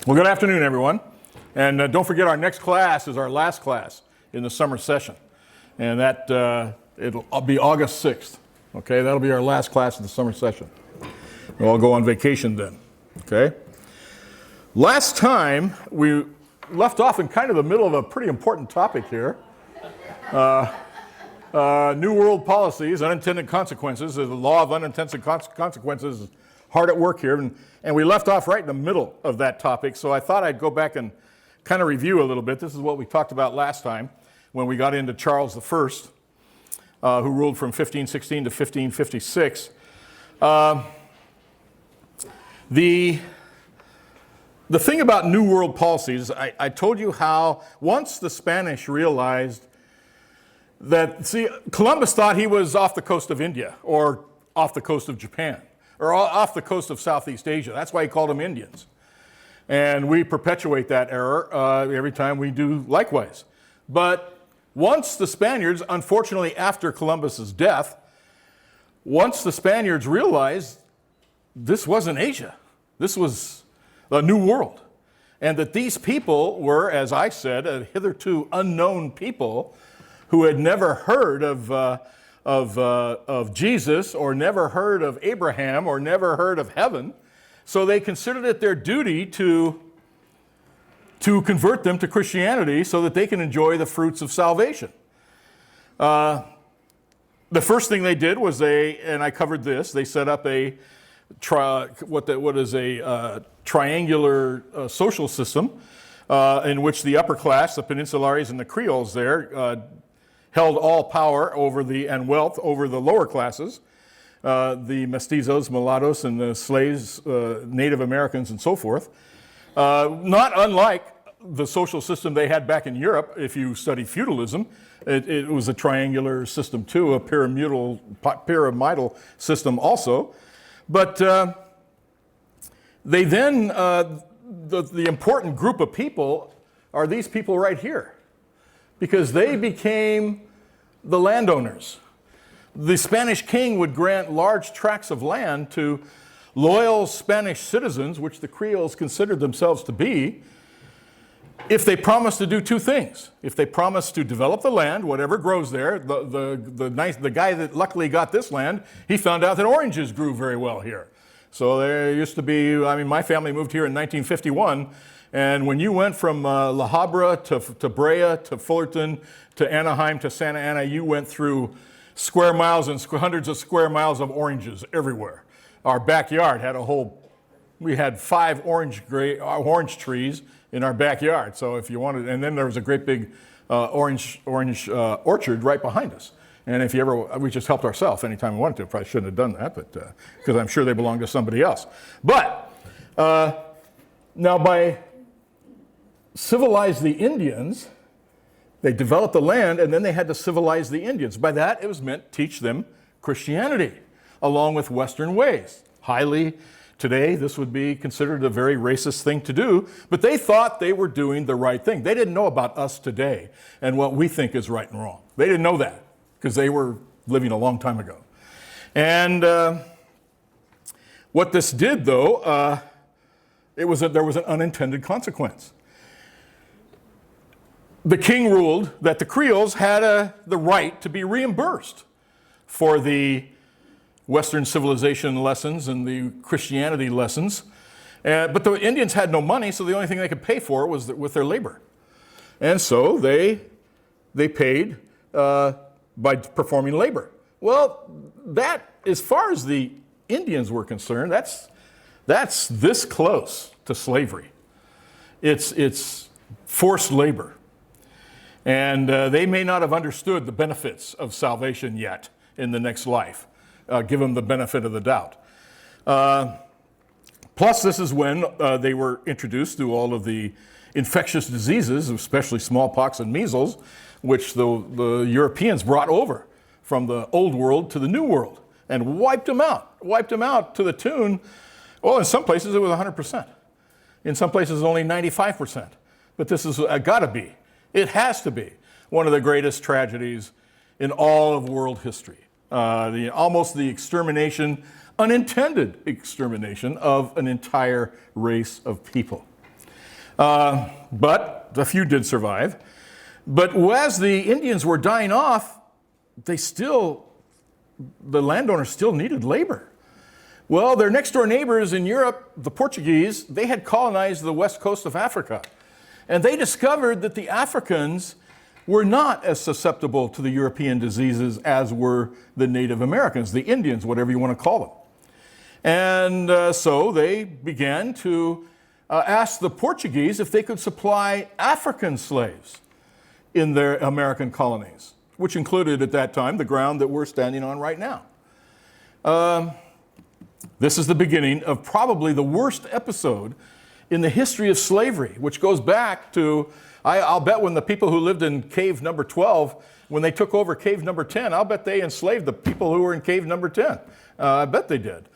Well, good afternoon, everyone. And don't forget, our next class is our last class in the summer session. And that it'll be August 6th. Okay, that'll be our last class of the summer session. We'll all go on vacation then. Okay? Last time, we left off in kind of the middle of a pretty important topic here. New World policies, unintended consequences. The law of unintended consequences is hard at work here. And we left off right in the middle of that topic. So I thought I'd go back and kind of review a little bit. This is what we talked about last time when we got into Charles I, who ruled from 1516 to 1556. The thing about New World policies, I told you how once the Spanish realized that, see, Columbus thought he was off the coast of India or off the coast of Japan or off the coast of Southeast Asia. That's why he called them Indians. And we perpetuate that error every time we do likewise. But once the Spaniards, unfortunately after Columbus's death, once the Spaniards realized this wasn't Asia, this was a new world, and that these people were, as I said, a hitherto unknown people who had never heard of Jesus or never heard of Abraham or never heard of heaven, so they considered it their duty to convert them to Christianity so that they can enjoy the fruits of salvation. The first thing they did was and I covered this, they set up what is a triangular social system in which the upper class, the Peninsulares and the Creoles there, held all power and wealth over the lower classes, the mestizos, mulattoes, and the slaves, Native Americans, and so forth. Not unlike the social system they had back in Europe. If you study feudalism, it was a triangular system too, a pyramidal system also. But they then, the important group of people are these people right here, because they became the landowners. The Spanish king would grant large tracts of land to loyal Spanish citizens, which the Creoles considered themselves to be, if they promised to do two things. If they promised to develop the land, whatever grows there, the guy that luckily got this land, he found out that oranges grew very well here. So there used to be, my family moved here in 1951, and when you went from La Habra to Brea to Fullerton to Anaheim to Santa Ana, you went through square miles and hundreds of square miles of oranges everywhere. Our backyard had we had 5 orange trees in our backyard. So if you wanted, and then there was a great big orange orchard right behind us. And if you ever, we just helped ourselves anytime we wanted to. Probably shouldn't have done that, but because I'm sure they belonged to somebody else. But now by civilize the Indians, they developed the land, and then they had to civilize the Indians. By that, it was meant teach them Christianity, along with Western ways. Today, this would be considered a very racist thing to do, but they thought they were doing the right thing. They didn't know about us today and what we think is right and wrong. They didn't know that because they were living a long time ago. And what this did, though, there was an unintended consequence. The king ruled that the Creoles had the right to be reimbursed for the Western civilization lessons and the Christianity lessons. But the Indians had no money, so the only thing they could pay for was with their labor. And so they paid by performing labor. Well, that, as far as the Indians were concerned, that's this close to slavery. It's forced labor. And they may not have understood the benefits of salvation yet in the next life. Give them the benefit of the doubt. Plus, this is when they were introduced to all of the infectious diseases, especially smallpox and measles, which the Europeans brought over from the old world to the new world and wiped them out to the tune, well, in some places it was 100%. In some places only 95%. But this has got to be, it has to be, one of the greatest tragedies in all of world history. Almost the extermination, unintended extermination of an entire race of people. But a few did survive. But as the Indians were dying off, the landowners still needed labor. Well, their next door neighbors in Europe, the Portuguese, they had colonized the west coast of Africa. And they discovered that the Africans were not as susceptible to the European diseases as were the Native Americans, the Indians, whatever you want to call them. And so they began to ask the Portuguese if they could supply African slaves in their American colonies, which included at that time the ground that we're standing on right now. This is the beginning of probably the worst episode in the history of slavery, which goes back to, I'll bet when the people who lived in cave number 12, when they took over cave number 10, I'll bet they enslaved the people who were in cave number 10. I bet they did.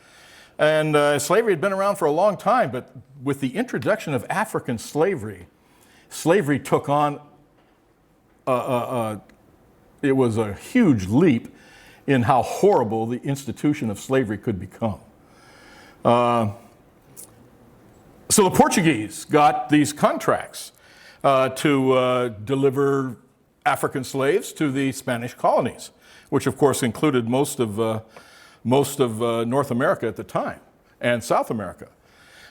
And slavery had been around for a long time, but with the introduction of African slavery, slavery took on, it was a huge leap in how horrible the institution of slavery could become. So the Portuguese got these contracts to deliver African slaves to the Spanish colonies, which of course included most of North America at the time and South America.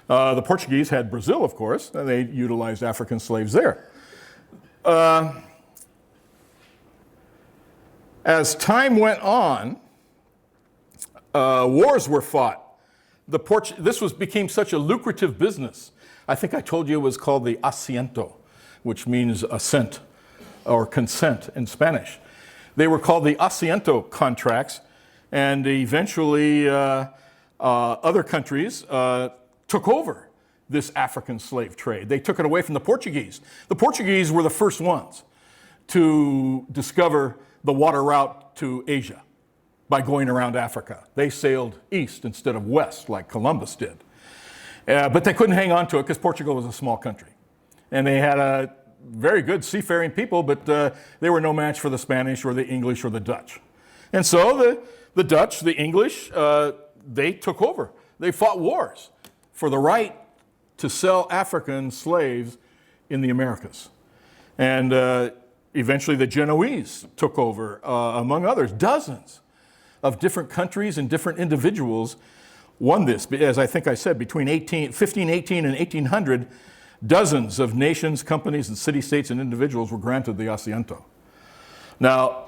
The Portuguese had Brazil, of course, and they utilized African slaves there. As time went on, wars were fought. This became such a lucrative business. I think I told you it was called the asiento, which means assent or consent in Spanish. They were called the asiento contracts, and eventually other countries took over this African slave trade. They took it away from the Portuguese. The Portuguese were the first ones to discover the water route to Asia by going around Africa. They sailed east instead of west like Columbus did. But they couldn't hang on to it because Portugal was a small country. And they had a very good seafaring people, but they were no match for the Spanish or the English or the Dutch. And so the Dutch, the English, they took over. They fought wars for the right to sell African slaves in the Americas. And eventually the Genoese took over, among others. Dozens of different countries and different individuals won this. As I think I said, between 1518 and 1800, dozens of nations, companies, and city-states and individuals were granted the asiento. Now,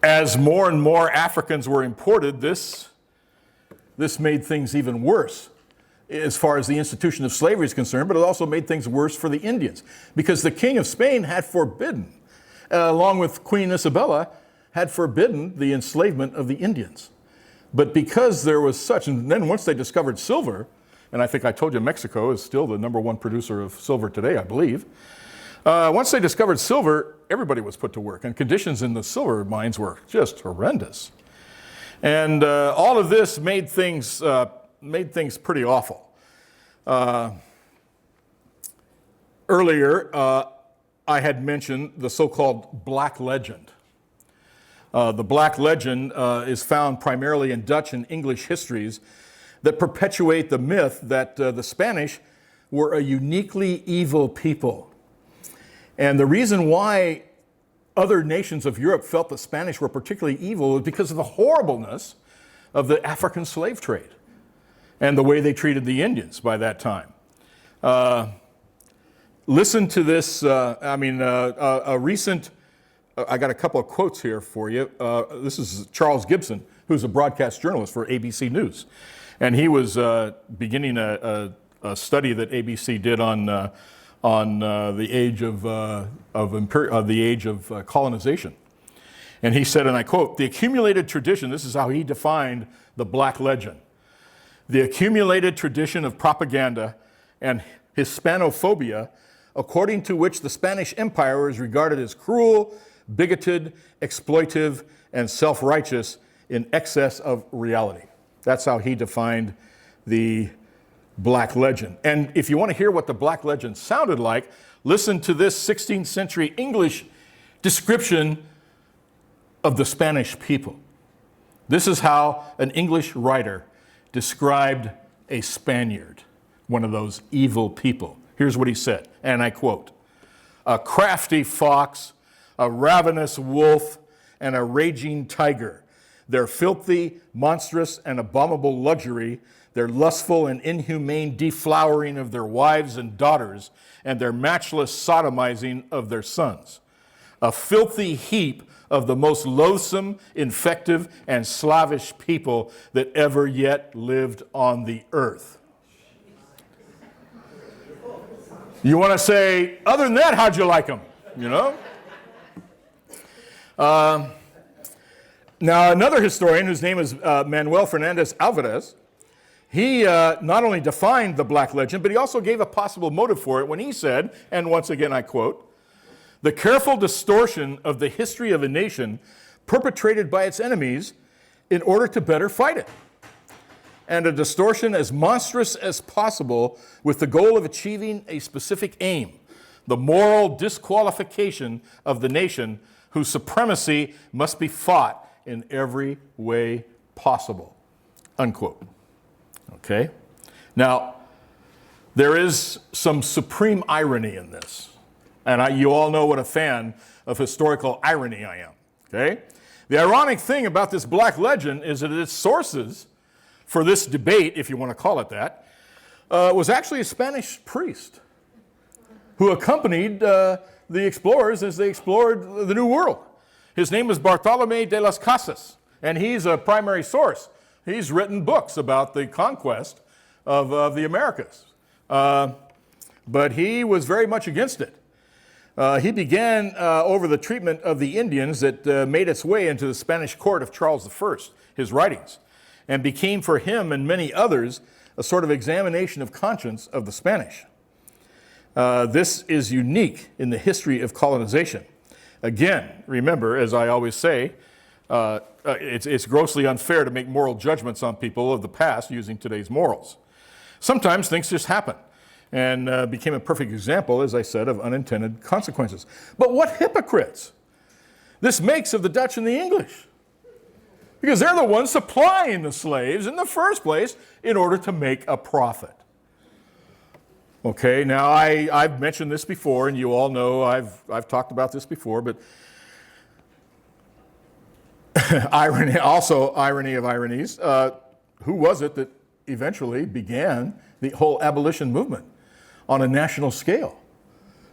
as more and more Africans were imported, this made things even worse as far as the institution of slavery is concerned, but it also made things worse for the Indians, because the King of Spain had forbidden, along with Queen Isabella, had forbidden the enslavement of the Indians. But because there was such, and then once they discovered silver, and I think I told you Mexico is still the #1 producer of silver today, I believe. Once they discovered silver, everybody was put to work, and conditions in the silver mines were just horrendous. And all of this made things pretty awful. Earlier, I had mentioned the so-called Black Legend. The Black Legend is found primarily in Dutch and English histories that perpetuate the myth that the Spanish were a uniquely evil people. And the reason why other nations of Europe felt the Spanish were particularly evil was because of the horribleness of the African slave trade and the way they treated the Indians by that time. Listen to this, a recent, I got a couple of quotes here for you. This is Charles Gibson, who's a broadcast journalist for ABC News. And he was beginning a study that ABC did on the age of colonization. And he said, and I quote, "The accumulated tradition," this is how he defined the Black Legend, "the accumulated tradition of propaganda and Hispanophobia, according to which the Spanish Empire is regarded as cruel, bigoted, exploitive, and self-righteous in excess of reality." That's how he defined the Black Legend. And if you want to hear what the Black Legend sounded like, listen to this 16th century English description of the Spanish people. This is how an English writer described a Spaniard one of those evil people. Here's what he said, and I quote, "A crafty fox, a ravenous wolf, and a raging tiger. Their filthy, monstrous, and abominable luxury, their lustful and inhumane deflowering of their wives and daughters, and their matchless sodomizing of their sons. A filthy heap of the most loathsome, infective, and slavish people that ever yet lived on the earth." You want to say, other than that, how'd you like them? You know? Now, another historian whose name is Manuel Fernandez Alvarez, he not only defined the black legend, but he also gave a possible motive for it when he said, and once again I quote, "The careful distortion of the history of a nation perpetrated by its enemies in order to better fight it, and a distortion as monstrous as possible with the goal of achieving a specific aim, the moral disqualification of the nation whose supremacy must be fought in every way possible," unquote. Okay? Now, there is some supreme irony in this. And you all know what a fan of historical irony I am. Okay? The ironic thing about this black legend is that its sources for this debate, if you want to call it that, was actually a Spanish priest who accompanied the explorers as they explored the New World. His name is Bartolomé de las Casas, and he's a primary source. He's written books about the conquest of the Americas. But he was very much against it. He began over the treatment of the Indians that made its way into the Spanish court of Charles I, his writings, and became for him and many others a sort of examination of conscience of the Spanish. This is unique in the history of colonization. Again, remember, as I always say, it's grossly unfair to make moral judgments on people of the past using today's morals. Sometimes things just happen, and became a perfect example, as I said, of unintended consequences. But what hypocrites this makes of the Dutch and the English, because they're the ones supplying the slaves in the first place in order to make a profit. Okay, now I've mentioned this before, and you all know I've talked about this before, but irony of ironies, who was it that eventually began the whole abolition movement on a national scale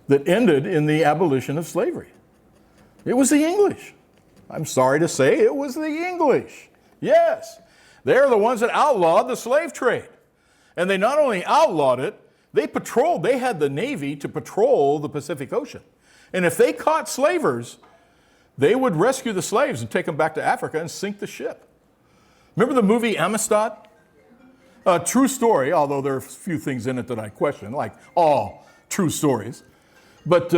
that ended in the abolition of slavery? It was the English. I'm sorry to say it was the English. Yes, they're the ones that outlawed the slave trade. And they not only outlawed it, they had the Navy to patrol the Pacific Ocean. And if they caught slavers, they would rescue the slaves and take them back to Africa and sink the ship. Remember the movie Amistad? A true story, although there are a few things in it that I question, like all true stories. But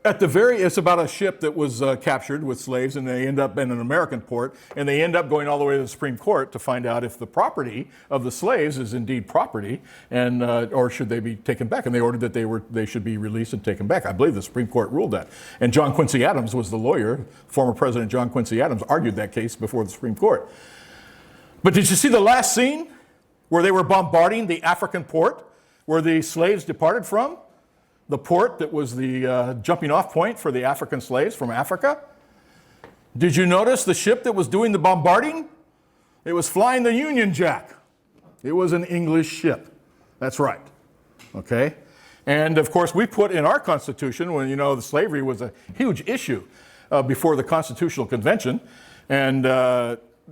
it's about a ship that was captured with slaves, and they end up in an American port, and they end up going all the way to the Supreme Court to find out if the property of the slaves is indeed property, and or should they be taken back. And they ordered that they should be released and taken back. I believe the Supreme Court ruled that. And John Quincy Adams was the lawyer. Former President John Quincy Adams argued that case before the Supreme Court. But did you see the last scene where they were bombarding the African port where the slaves departed from? The port that was the jumping off point for the African slaves from Africa. Did you notice the ship that was doing the bombarding? It was flying the Union Jack. It was an English ship. That's right. Okay? And of course, we put in our Constitution, when the slavery was a huge issue before the Constitutional Convention, and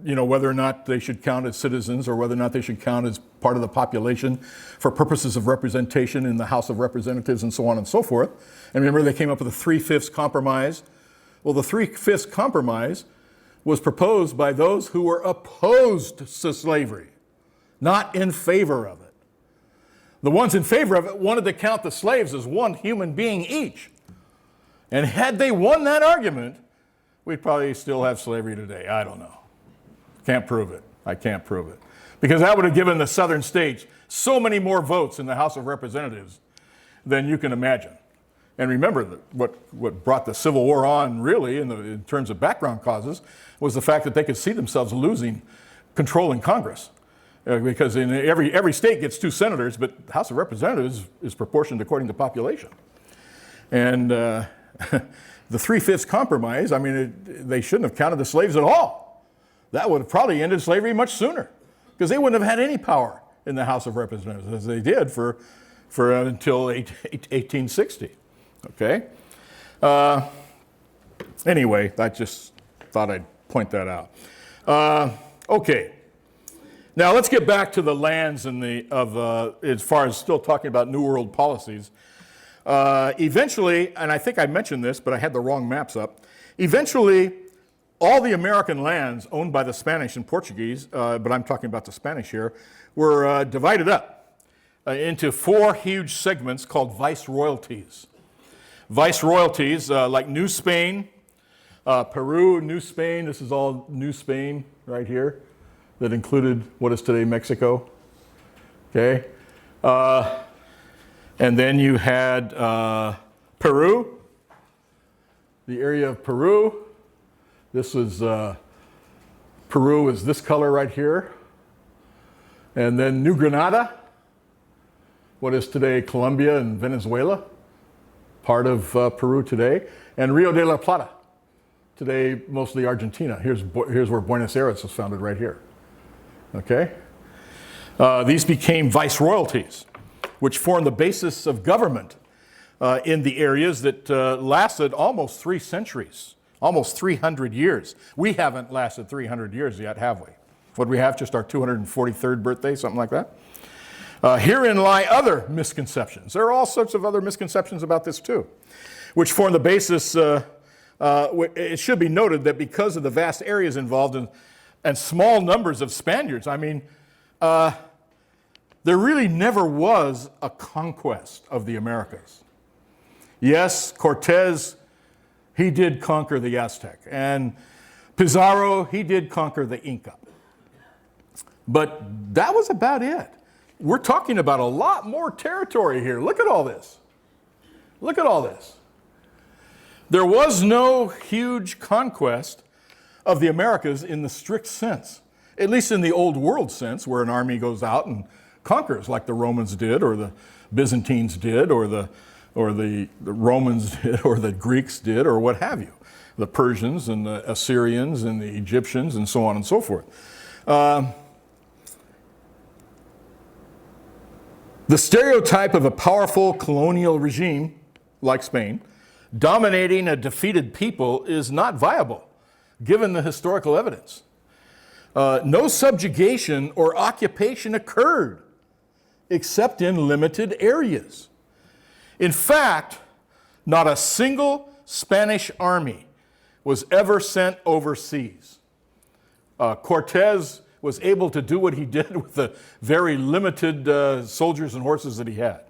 whether or not they should count as citizens or whether or not they should count as part of the population for purposes of representation in the House of Representatives and so on and so forth. And remember, they came up with a 3/5 compromise. Well, the 3/5 compromise was proposed by those who were opposed to slavery, not in favor of it. The ones in favor of it wanted to count the slaves as one human being each. And had they won that argument, we'd probably still have slavery today. I don't know. Can't prove it. I can't prove it. Because that would have given the southern states so many more votes in the House of Representatives than you can imagine. And remember, what brought the Civil War on, really, in terms of background causes, was the fact that they could see themselves losing control in Congress. because in every state gets 2 senators, but the House of Representatives is proportioned according to population. And the 3/5 compromise, I mean, they shouldn't have counted the slaves at all. That would have probably ended slavery much sooner, because they wouldn't have had any power in the House of Representatives as they did for until 1860. Okay. Anyway, I just thought I'd point that out. Okay. Now let's get back to the lands and as far as still talking about New World policies. Eventually, and I think I mentioned this, but I had the wrong maps up. Eventually, all the American lands owned by the Spanish and Portuguese, but I'm talking about the Spanish here, were divided up into 4 huge segments called viceroyalties. Viceroyalties like New Spain, Peru, New Spain. This is all New Spain right here. That included what is today Mexico. Okay. And then you had Peru, the area of Peru. This was, Peru is this color right here. And then New Granada, what is today Colombia and Venezuela, part of Peru today. And Rio de la Plata, today mostly Argentina. Here's where Buenos Aires was founded right here. Okay? These became viceroyalties, which formed the basis of government in the areas that lasted almost 3 centuries, almost 300 years. We haven't lasted 300 years yet, have we? What do we have? Just our 243rd birthday, something like that? Herein lie other misconceptions. There are all sorts of other misconceptions about this too, which form the basis. It should be noted that because of the vast areas involved and small numbers of Spaniards, I mean, there really never was a conquest of the Americas. Yes, Cortez, he did conquer the Aztec, and Pizarro, he did conquer the Inca. But that was about it. We're talking about a lot more territory here. Look at all this. Look at all this. There was no huge conquest of the Americas in the strict sense, at least in the old world sense, where an army goes out and conquers like the Romans did, or the Byzantines did, or the Romans did, or the Greeks did, or what have you. The Persians and the Assyrians and the Egyptians and so on and so forth. The stereotype of a powerful colonial regime, like Spain, dominating a defeated people is not viable, given the historical evidence. No subjugation or occupation occurred, except in limited areas. In fact, not a single Spanish army was ever sent overseas. Cortez was able to do what he did with the very limited soldiers and horses that he had.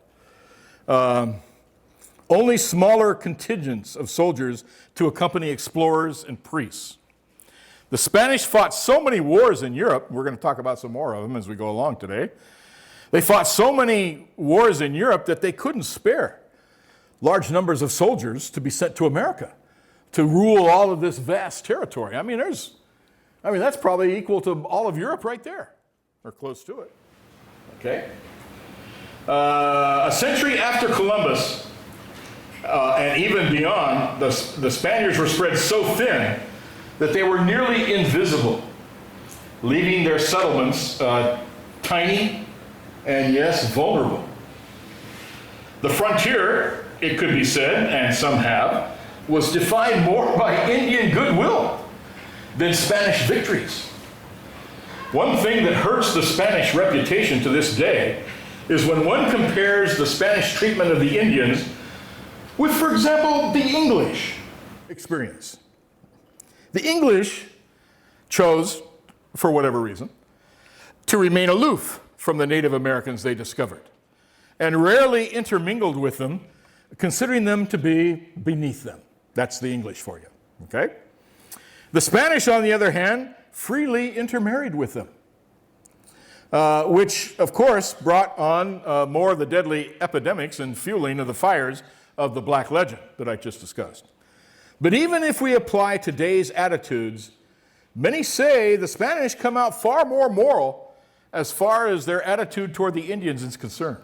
Only smaller contingents of soldiers to accompany explorers and priests. The Spanish fought so many wars in Europe, we're going to talk about some more of them as we go along today. They fought so many wars in Europe that they couldn't spare large numbers of soldiers to be sent to America to rule all of this vast territory. I mean, that's probably equal to all of Europe right there, or close to it. Okay? A century after Columbus, and even beyond, the Spaniards were spread so thin that they were nearly invisible, leaving their settlements tiny and, yes, vulnerable. The frontier, it could be said, and some have, was defined more by Indian goodwill than Spanish victories. One thing that hurts the Spanish reputation to this day is when one compares the Spanish treatment of the Indians with, for example, the English experience. The English chose, for whatever reason, to remain aloof from the Native Americans they discovered, and rarely intermingled with them, considering them to be beneath them. That's the English for you, okay? The Spanish, on the other hand, freely intermarried with them, which, of course, brought on more of the deadly epidemics and fueling of the fires of the Black Legend that I just discussed. But even if we apply today's attitudes, many say the Spanish come out far more moral as far as their attitude toward the Indians is concerned.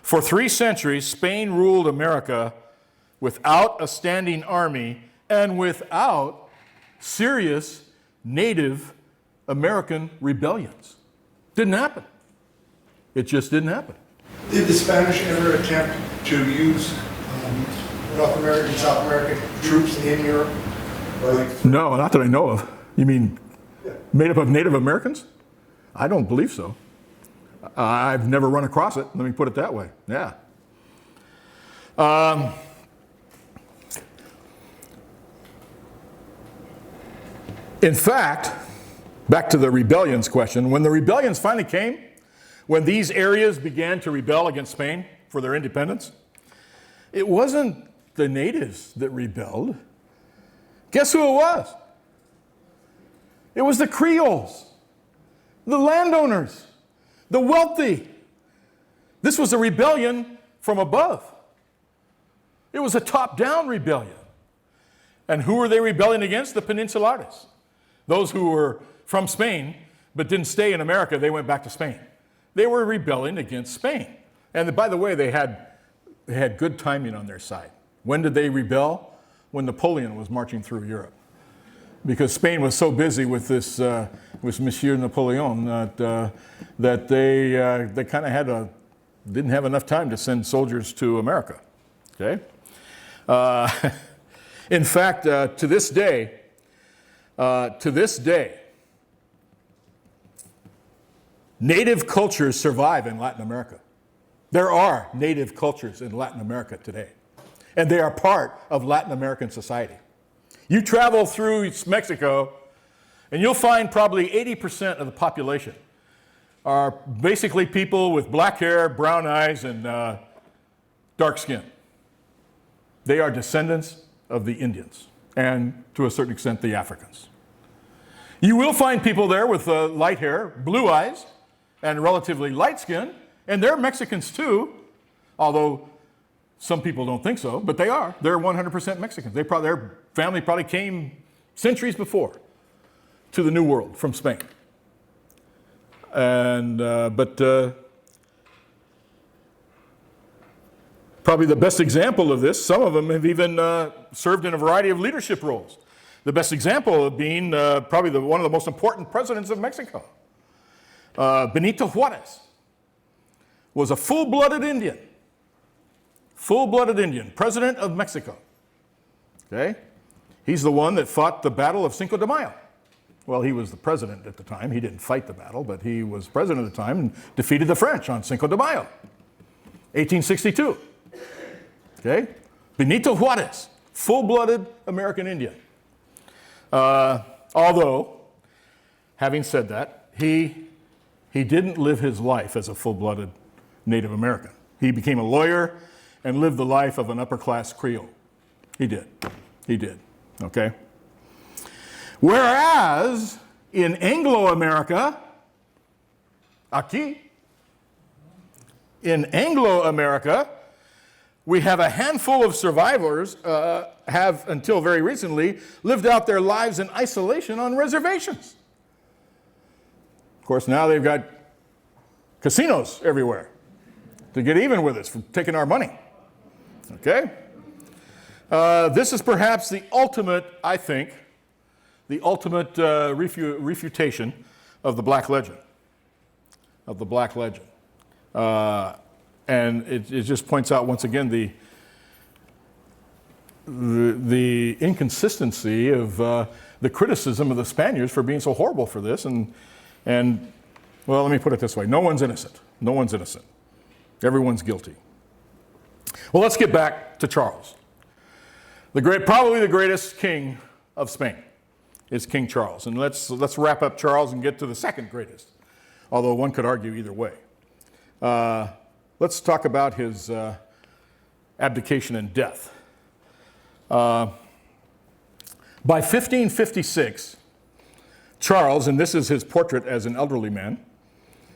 For 3 centuries, Spain ruled America without a standing army and without serious Native American rebellions. Didn't happen. It just didn't happen. Did the Spanish ever attempt to use North American, South American troops in Europe? No, not that I know of. You mean made up of Native Americans? I don't believe so. I've never run across it. Let me put it that way. Yeah. In fact, back to the rebellions question, when the rebellions finally came, when these areas began to rebel against Spain for their independence, it wasn't the natives that rebelled. Guess who it was? It was the Creoles, the landowners, the wealthy. This was a rebellion from above. It was a top-down rebellion. And who were they rebelling against? The Peninsulares. Those who were from Spain but didn't stay in America, they went back to Spain. They were rebelling against Spain. And by the way, they had good timing on their side. When did they rebel? When Napoleon was marching through Europe. Because Spain was so busy with this, with Monsieur Napoleon, that they kind of didn't have enough time to send soldiers to America. Okay. In fact, to this day, native cultures survive in Latin America. There are native cultures in Latin America today, and they are part of Latin American society. You travel through Mexico, and you'll find probably 80% of the population are basically people with black hair, brown eyes, and dark skin. They are descendants of the Indians, and to a certain extent, the Africans. You will find people there with light hair, blue eyes, and relatively light skin, and they're Mexicans too, although some people don't think so, but they are. They're 100% Mexicans. Their family probably came centuries before to the New World from Spain. And probably the best example of this, some of them have even served in a variety of leadership roles. The best example of being probably one of the most important presidents of Mexico. Benito Juarez was a full-blooded Indian. Full-blooded Indian, president of Mexico. Okay? He's the one that fought the Battle of Cinco de Mayo. Well, he was the president at the time. He didn't fight the battle, but he was president at the time and defeated the French on Cinco de Mayo, 1862. Okay? Benito Juarez, full-blooded American Indian. Although, having said that, he didn't live his life as a full-blooded Native American. He became a lawyer and lived the life of an upper-class Creole. He did. He did. Okay? Whereas in Anglo-America, in Anglo-America, we have a handful of survivors have, until very recently, lived out their lives in isolation on reservations. Of course, now they've got casinos everywhere to get even with us for taking our money. Okay? This is perhaps the ultimate, I think, the ultimate refutation of the Black legend. Of the Black legend. And it just points out once again the inconsistency of the criticism of the Spaniards for being so horrible for this. And well, let me put it this way. No one's innocent. No one's innocent. Everyone's guilty. Well, let's get back to Charles. Probably the greatest king of Spain is King Charles. And let's wrap up Charles and get to the second greatest, although one could argue either way. Let's talk about his abdication and death. By 1556, Charles, and this is his portrait as an elderly man.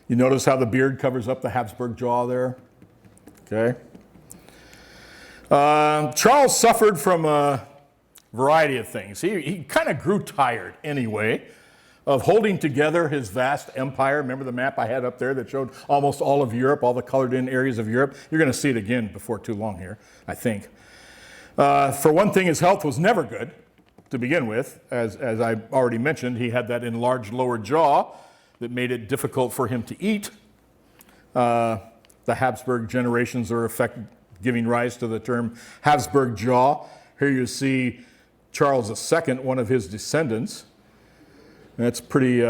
You notice how the beard covers up the Habsburg jaw there? Okay. Charles suffered from a variety of things. He kind of grew tired anyway of holding together his vast empire. Remember the map I had up there that showed almost all of Europe, all the colored in areas of Europe? You're going to see it again before too long here, I think. For one thing, his health was never good to begin with. As I already mentioned, he had that enlarged lower jaw that made it difficult for him to eat. The Habsburg generations are giving rise to the term Habsburg jaw. Here you see Charles II, one of his descendants. That's pretty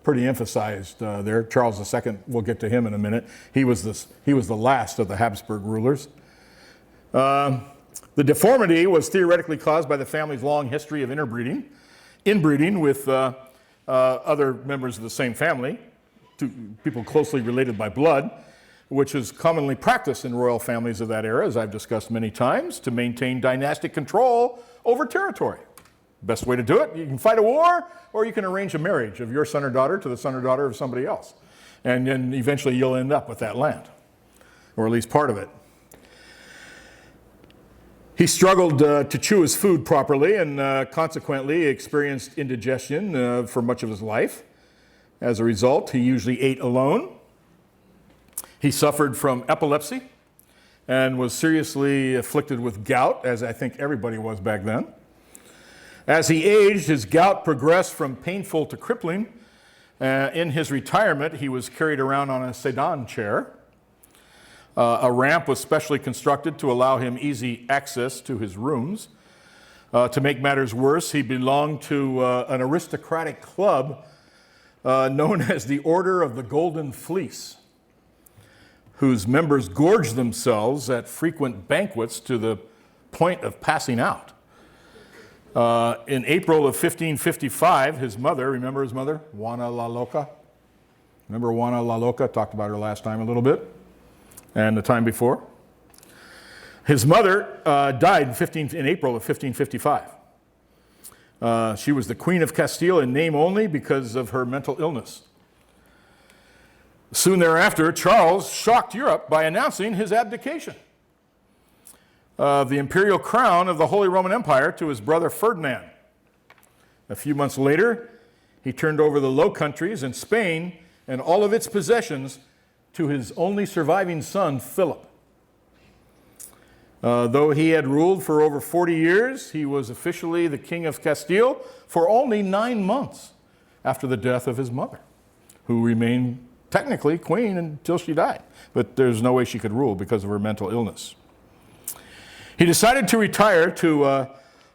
emphasized there. Charles II, we'll get to him in a minute. He was the last of the Habsburg rulers. The deformity was theoretically caused by the family's long history of inbreeding with other members of the same family, people closely related by blood, which is commonly practiced in royal families of that era, as I've discussed many times, to maintain dynastic control over territory. Best way to do it, you can fight a war, or you can arrange a marriage of your son or daughter to the son or daughter of somebody else. And then eventually you'll end up with that land, or at least part of it. He struggled to chew his food properly and consequently experienced indigestion for much of his life. As a result, he usually ate alone. He suffered from epilepsy and was seriously afflicted with gout, as I think everybody was back then. As he aged, his gout progressed from painful to crippling. In his retirement, he was carried around on a sedan chair. A ramp was specially constructed to allow him easy access to his rooms. To make matters worse, he belonged to an aristocratic club known as the Order of the Golden Fleece, whose members gorged themselves at frequent banquets to the point of passing out. In April of 1555, his mother, remember his mother? Juana la Loca? Remember Juana la Loca? Talked about her last time a little bit, and the time before. His mother died in April of 1555. She was the Queen of Castile in name only because of her mental illness. Soon thereafter, Charles shocked Europe by announcing his abdication of the imperial crown of the Holy Roman Empire to his brother Ferdinand. A few months later, he turned over the Low Countries and Spain and all of its possessions to his only surviving son, Philip. Though he had ruled for over 40 years, he was officially the King of Castile for only 9 months after the death of his mother, who remained technically queen until she died. But there's no way she could rule because of her mental illness. He decided to retire to a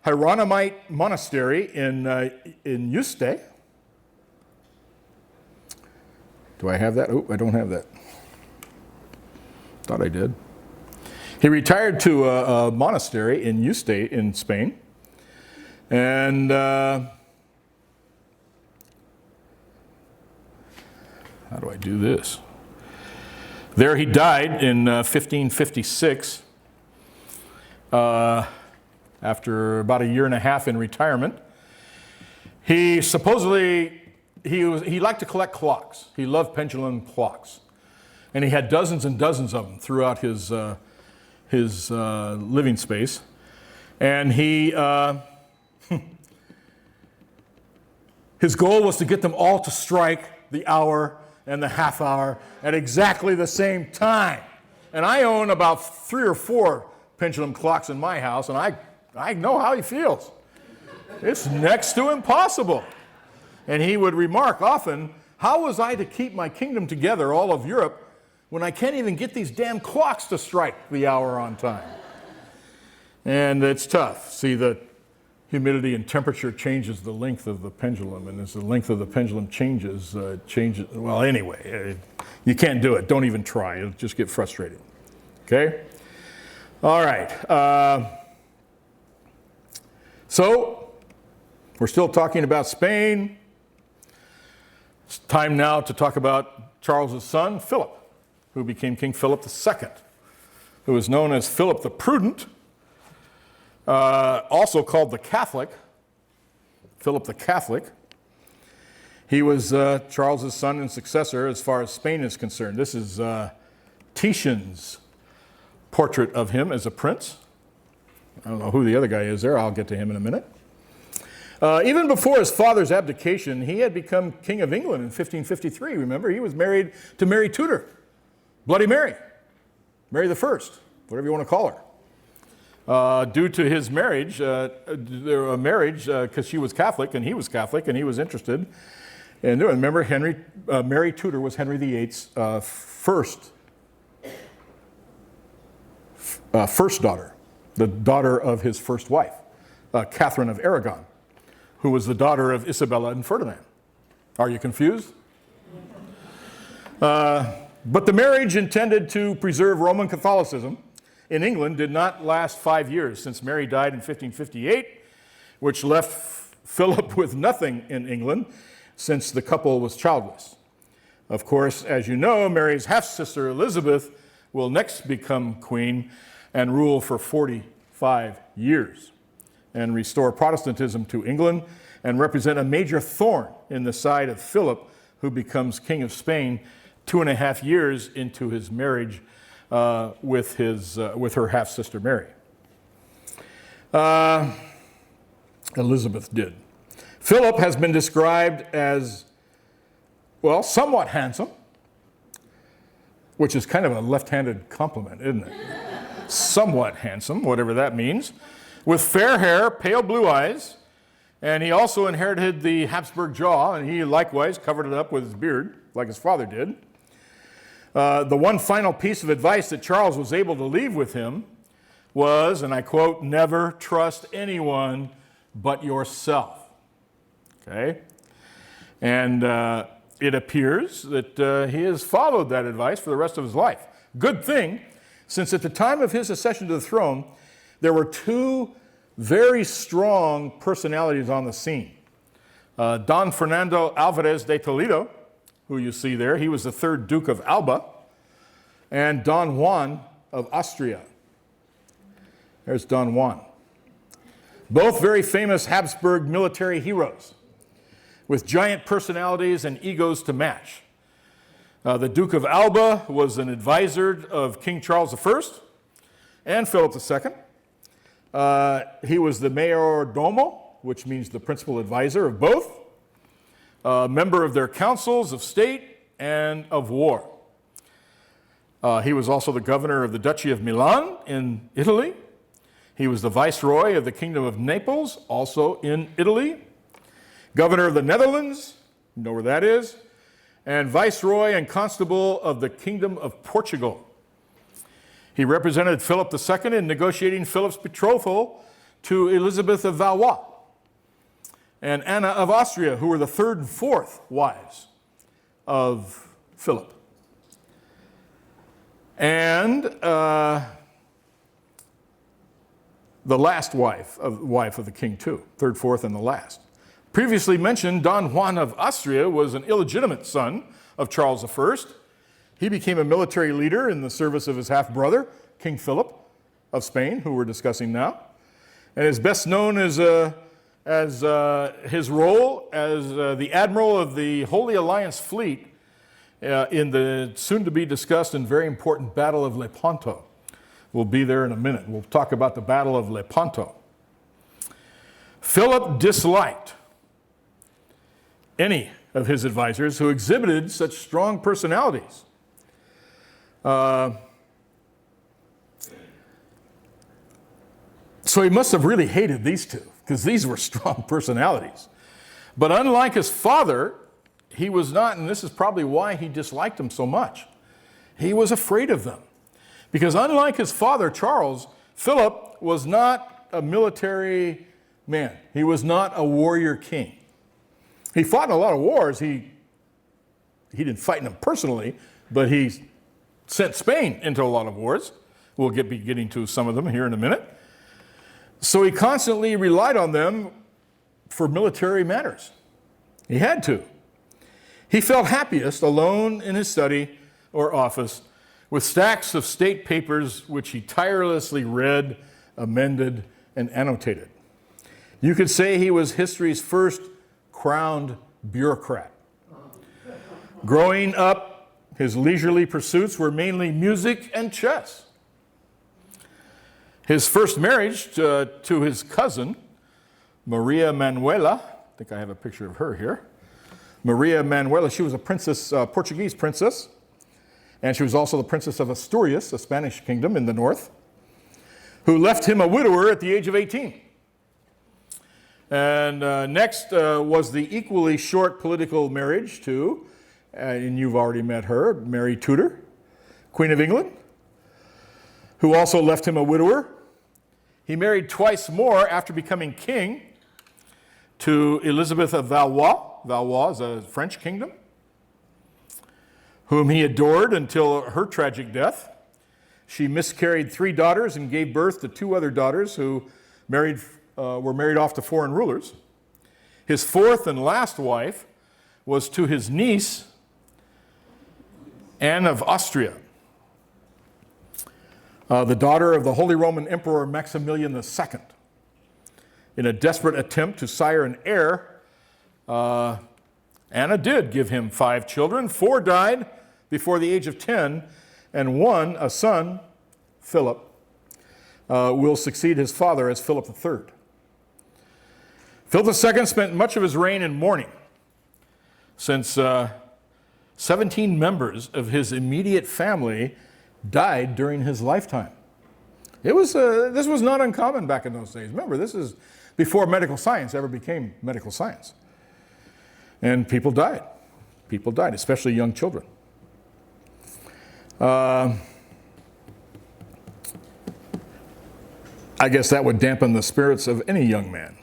Hieronymite monastery in Yuste. Do I have that? Oh, I don't have that. Thought I did. He retired to a monastery in Yuste in Spain. And how do I do this? There he died in 1556. After about a year and a half in retirement. He supposedly, he liked to collect clocks. He loved pendulum clocks. And he had dozens and dozens of them throughout his living space. And his goal was to get them all to strike the hour and the half hour at exactly the same time. And I own about 3 or 4 pendulum clocks in my house, and I know how he feels. It's next to impossible. And he would remark often, how was I to keep my kingdom together, all of Europe, when I can't even get these damn clocks to strike the hour on time? And it's tough. See, the humidity and temperature changes the length of the pendulum, and as the length of the pendulum changes, well, anyway, you can't do it. Don't even try. You'll just get frustrated. Okay? All right. So, we're still talking about Spain. It's time now to talk about Charles' son, Philip, who became King Philip II, who was known as Philip the Prudent, also called the Catholic, Philip the Catholic. He was Charles' son and successor as far as Spain is concerned. This is Titian's portrait of him as a prince. I don't know who the other guy is there. I'll get to him in a minute. Even before his father's abdication, he had become King of England in 1553. Remember, he was married to Mary Tudor, Bloody Mary, Mary the First, whatever you want to call her. Due to his marriage, because she was Catholic and he was Catholic and he was interested. And remember, Mary Tudor was Henry VIII's first daughter, the daughter of his first wife, Catherine of Aragon, who was the daughter of Isabella and Ferdinand. Are you confused? But the marriage intended to preserve Roman Catholicism in England did not last 5 years, since Mary died in 1558, which left Philip with nothing in England, since the couple was childless. Of course, as you know, Mary's half-sister Elizabeth will next become queen and rule for 45 years and restore Protestantism to England and represent a major thorn in the side of Philip, who becomes King of Spain 2.5 years into his marriage with her half-sister Mary. Elizabeth did. Philip has been described as, well, somewhat handsome, which is kind of a left-handed compliment, isn't it? Somewhat handsome, whatever that means, with fair hair, pale blue eyes, and he also inherited the Habsburg jaw, and he likewise covered it up with his beard, like his father did. The one final piece of advice that Charles was able to leave with him was, and I quote, "Never trust anyone but yourself." Okay? And it appears that he has followed that advice for the rest of his life. Good thing, since at the time of his accession to the throne, there were two very strong personalities on the scene. Don Fernando Alvarez de Toledo, who you see there, he was the third Duke of Alba, and Don Juan of Austria. There's Don Juan. Both very famous Habsburg military heroes, with giant personalities and egos to match. The Duke of Alba was an advisor of King Charles I and Philip II. He was the mayor domo, which means the principal advisor of both, a member of their councils of state and of war. He was also the governor of the Duchy of Milan in Italy. He was the viceroy of the Kingdom of Naples, also in Italy. Governor of the Netherlands, you know where that is, and viceroy and constable of the Kingdom of Portugal. He represented Philip II in negotiating Philip's betrothal to Elizabeth of Valois and Anna of Austria, who were the third and fourth wives of Philip. And the last wife of the king too, third, fourth, and the last. Previously mentioned, Don Juan of Austria was an illegitimate son of Charles I. He became a military leader in the service of his half-brother, King Philip of Spain, who we're discussing now, and is best known as his role as the admiral of the Holy Alliance fleet in the soon-to-be-discussed and very important Battle of Lepanto. We'll be there in a minute. We'll talk about the Battle of Lepanto. Philip disliked any of his advisors who exhibited such strong personalities. So he must have really hated these two, because these were strong personalities. But unlike his father, he was not, and this is probably why he disliked them so much, he was afraid of them. Because unlike his father, Charles, Philip was not a military man. He was not a warrior king. He fought in a lot of wars. He didn't fight in them personally, but he sent Spain into a lot of wars. We'll be getting to some of them here in a minute. So he constantly relied on them for military matters. He had to. He felt happiest alone in his study or office with stacks of state papers which he tirelessly read, amended, and annotated. You could say he was history's first crowned bureaucrat. Growing up, his leisurely pursuits were mainly music and chess. His first marriage to his cousin Maria Manuela. I think I have a picture of her here. Maria Manuela, she was a princess, Portuguese princess, and she was also the princess of Asturias, a Spanish kingdom in the north, who left him a widower at the age of 18. And next was the equally short political marriage to, and you've already met her, Mary Tudor, Queen of England, who also left him a widower. He married twice more after becoming king to Elizabeth of Valois. Valois is a French kingdom, whom he adored until her tragic death. She miscarried 3 daughters and gave birth to 2 other daughters who were married off to foreign rulers. His 4th and last wife was to his niece, Anne of Austria, the daughter of the Holy Roman Emperor Maximilian II. In a desperate attempt to sire an heir, Anna did give him 5 children. 4 died before the age of 10, and 1, a son, Philip, will succeed his father as Philip III. Philip II spent much of his reign in mourning, since 17 members of his immediate family died during his lifetime. This was not uncommon back in those days. Remember, this is before medical science ever became medical science. And people died. People died, especially young children. I guess that would dampen the spirits of any young man.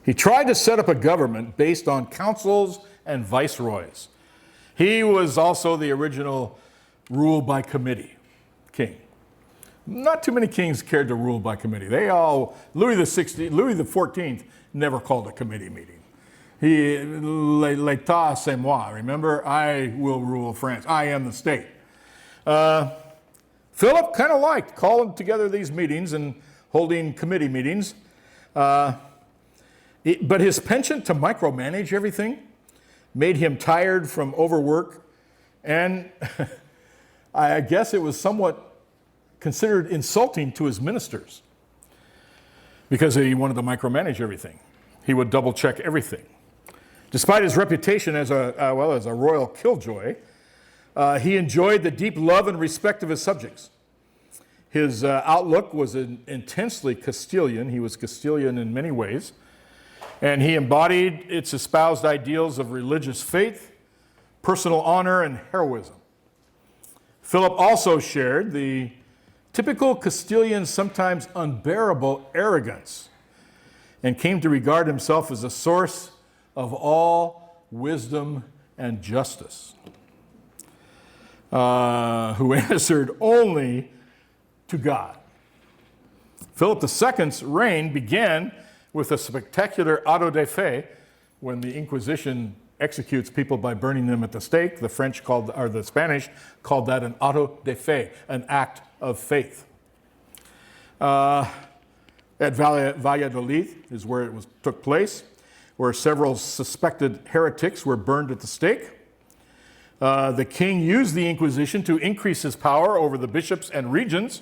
He tried to set up a government based on councils and viceroys. He was also the original rule by committee king. Not too many kings cared to rule by committee. Louis XIV never called a committee meeting. L'État c'est moi, remember? I will rule France. I am the state. Philip kind of liked calling together these meetings and holding committee meetings. But his penchant to micromanage everything made him tired from overwork, and I guess it was somewhat considered insulting to his ministers because he wanted to micromanage everything. He would double check everything. Despite his reputation as a royal killjoy, he enjoyed the deep love and respect of his subjects. His outlook was intensely Castilian. He was Castilian in many ways, and he embodied its espoused ideals of religious faith, personal honor, and heroism. Philip also shared the typical Castilian, sometimes unbearable arrogance, and came to regard himself as a source of all wisdom and justice, who answered only to God. Philip II's reign began with a spectacular auto de fe, when the Inquisition executes people by burning them at the stake. The Spanish called that an auto de fe, an act of faith. At Valladolid is where it took place, where several suspected heretics were burned at the stake. The king used the Inquisition to increase his power over the bishops and regents,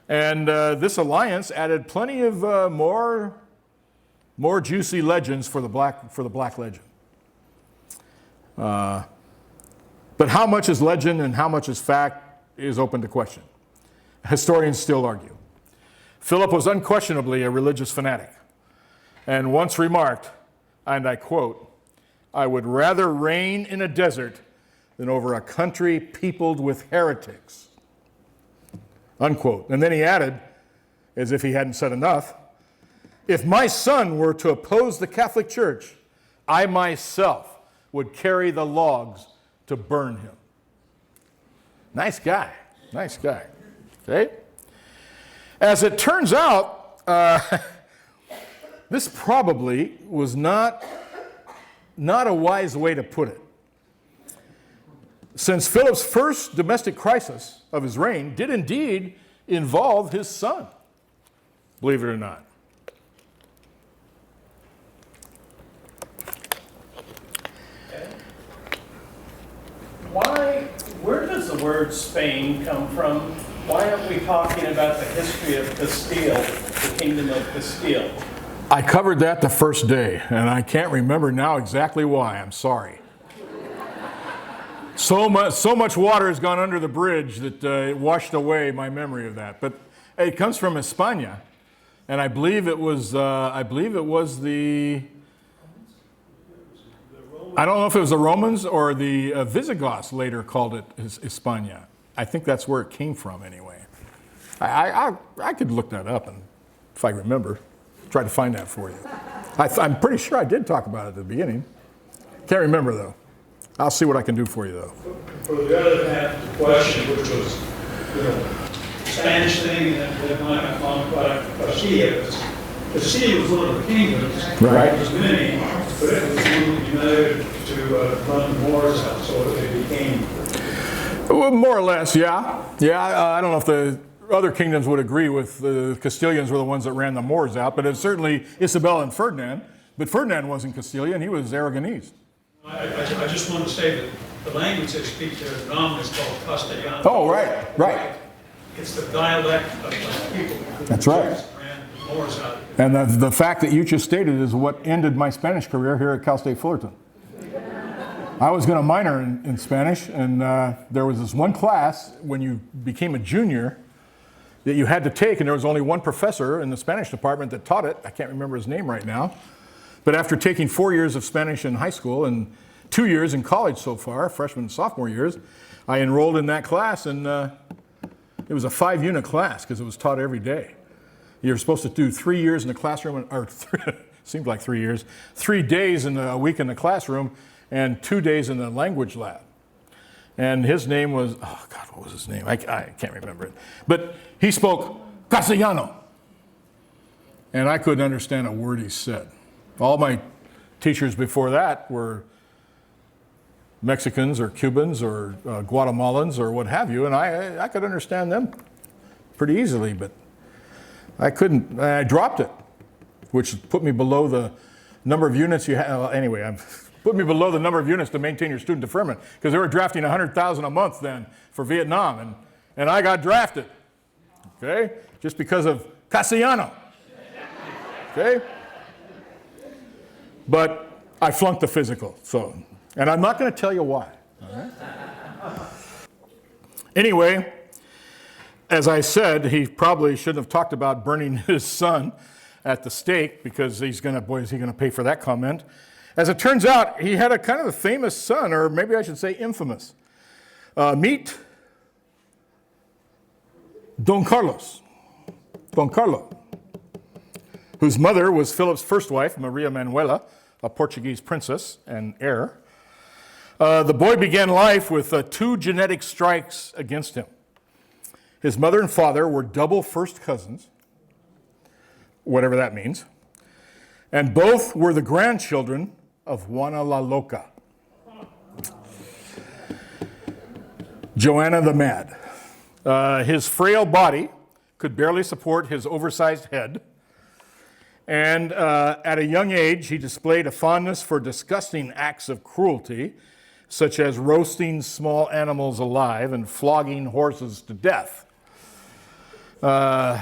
and this alliance added plenty of more juicy legends for the Black Legend. But how much is legend and how much is fact is open to question. Historians still argue. Philip was unquestionably a religious fanatic, and once remarked, and I quote, "I would rather reign in a desert than over a country peopled with heretics," unquote. And then he added, as if he hadn't said enough, "If my son were to oppose the Catholic Church, I myself would carry the logs to burn him." Nice guy, nice guy. Okay? As it turns out, this probably was not a wise way to put it, since Philip's first domestic crisis of his reign did indeed involve his son, believe it or not. Where does the word Spain come from? Why aren't we talking about the history of Castile, the kingdom of Castile? I covered that the first day, and I can't remember now exactly why. I'm sorry. So much water has gone under the bridge that it washed away my memory of that. But it comes from España, and I believe it was the. I don't know if it was the Romans or the Visigoths later called it España. I think that's where it came from anyway. I could look that up, and if I remember, try to find that for you. I'm pretty sure I did talk about it at the beginning. Can't remember though. I'll see what I can do for you though. For the other half of the question, which was, Spanish thing that might have gone by Castilla. Castilla was one of the kingdoms. Right. There was many, but it was united to run the Moors out, so they became. Well, more or less, yeah. Yeah, I don't know if the other kingdoms would agree with the Castilians were the ones that ran the Moors out, but it's certainly Isabel and Ferdinand. But Ferdinand wasn't Castilian, he was Aragonese. I just want to say that the language they speak there predominantly is called Castellano. Oh, right. It's the dialect of the people. That's right. Ran the Moors out. And the fact that you just stated is what ended my Spanish career here at Cal State Fullerton. I was going to minor in Spanish, and there was this one class when you became a junior that you had to take, and there was only one professor in the Spanish department that taught it. I can't remember his name right now. But after taking 4 years of Spanish in high school and 2 years in college so far, freshman and sophomore years, I enrolled in that class, and it was a 5-unit class because it was taught every day. You're supposed to do 3 years in the classroom, or seemed like 3 years, 3 days in a week in the classroom, and 2 days in the language lab. And his name was, oh God, what was his name? I can't remember it. But he spoke Castellano. And I couldn't understand a word he said. All my teachers before that were Mexicans or Cubans or Guatemalans or what have you, and I could understand them pretty easily, but I couldn't. I dropped it, which put me below the number of units you have. Anyway, put me below the number of units to maintain your student deferment, because they were drafting 100,000 a month then for Vietnam, and I got drafted, okay, just because of Castellano, okay? But I flunked the physical, so, and I'm not going to tell you why, all right? Anyway, as I said, he probably shouldn't have talked about burning his son at the stake, because he's going to, boy, is he going to pay for that comment. As it turns out, he had a kind of a famous son, or maybe I should say infamous. Meet Don Carlos, whose mother was Philip's first wife, Maria Manuela, a Portuguese princess and heir. The boy began life with 2 genetic strikes against him. His mother and father were double first cousins, whatever that means, and both were the grandchildren of Juana la Loca, Joanna the Mad. His frail body could barely support his oversized head, and at a young age, he displayed a fondness for disgusting acts of cruelty, such as roasting small animals alive and flogging horses to death. Right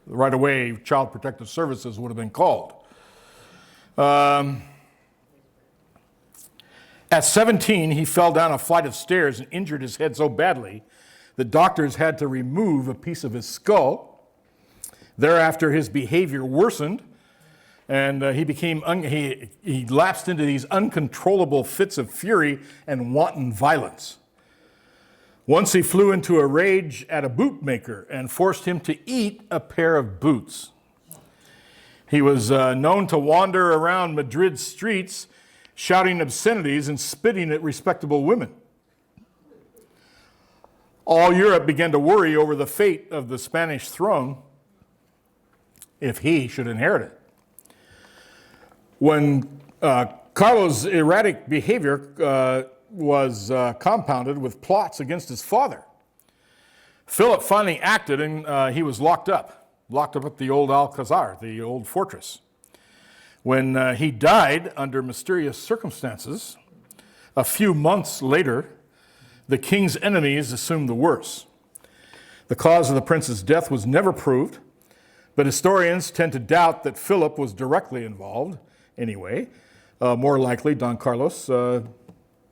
away, Child Protective Services would have been called. At 17, he fell down a flight of stairs and injured his head so badly that doctors had to remove a piece of his skull. Thereafter, his behavior worsened, and he lapsed into these uncontrollable fits of fury and wanton violence. Once he flew into a rage at a bootmaker and forced him to eat a pair of boots. He was known to wander around Madrid streets shouting obscenities and spitting at respectable women. All Europe began to worry over the fate of the Spanish throne if he should inherit it. When Carlos' erratic behavior was compounded with plots against his father, Philip finally acted, and he was locked up at the old Alcazar, the old fortress. When he died under mysterious circumstances, a few months later, the king's enemies assumed the worst. The cause of the prince's death was never proved, But historians tend to doubt that Philip was directly involved anyway. More likely, Don Carlos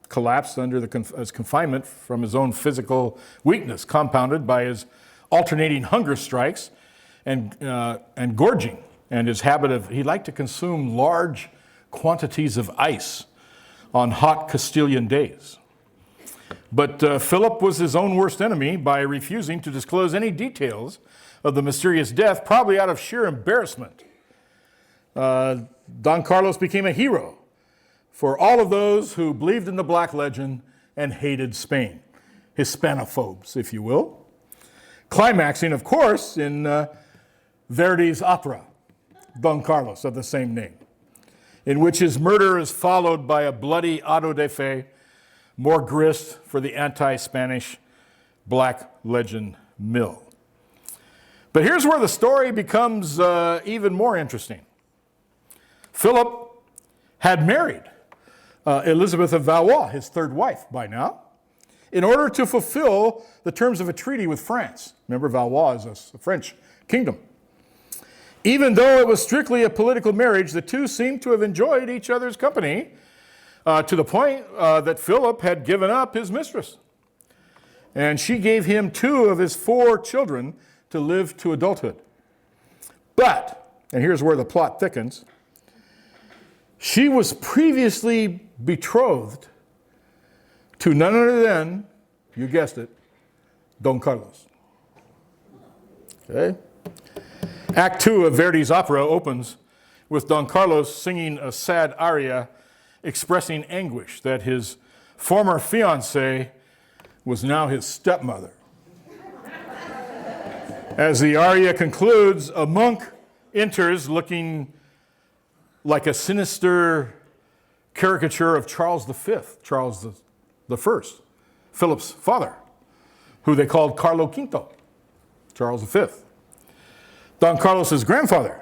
collapsed under his confinement from his own physical weakness, compounded by his alternating hunger strikes and gorging, and his habit of, he liked to consume large quantities of ice on hot Castilian days. But Philip was his own worst enemy by refusing to disclose any details of the mysterious death, probably out of sheer embarrassment. Don Carlos became a hero for all of those who believed in the black legend and hated Spain, Hispanophobes, if you will. Climaxing, of course, in Verdi's opera, Don Carlos, of the same name, in which his murder is followed by a bloody auto de fe, more grist for the anti-Spanish black legend mill. But here's where the story becomes even more interesting. Philip had married Elizabeth of Valois, his third wife by now, in order to fulfill the terms of a treaty with France. Remember, Valois is a French kingdom. Even though it was strictly a political marriage, the two seemed to have enjoyed each other's company to the point that Philip had given up his mistress. And she gave him 2 of his 4 children to live to adulthood. But, and here's where the plot thickens, she was previously betrothed to none other than, you guessed it, Don Carlos. Okay? Act 2 of Verdi's opera opens with Don Carlos singing a sad aria expressing anguish that his former fiancée was now his stepmother. As the aria concludes, a monk enters looking like a sinister caricature of Charles V, Charles I, Philip's father, who they called Carlo V, Charles V. Don Carlos's grandfather,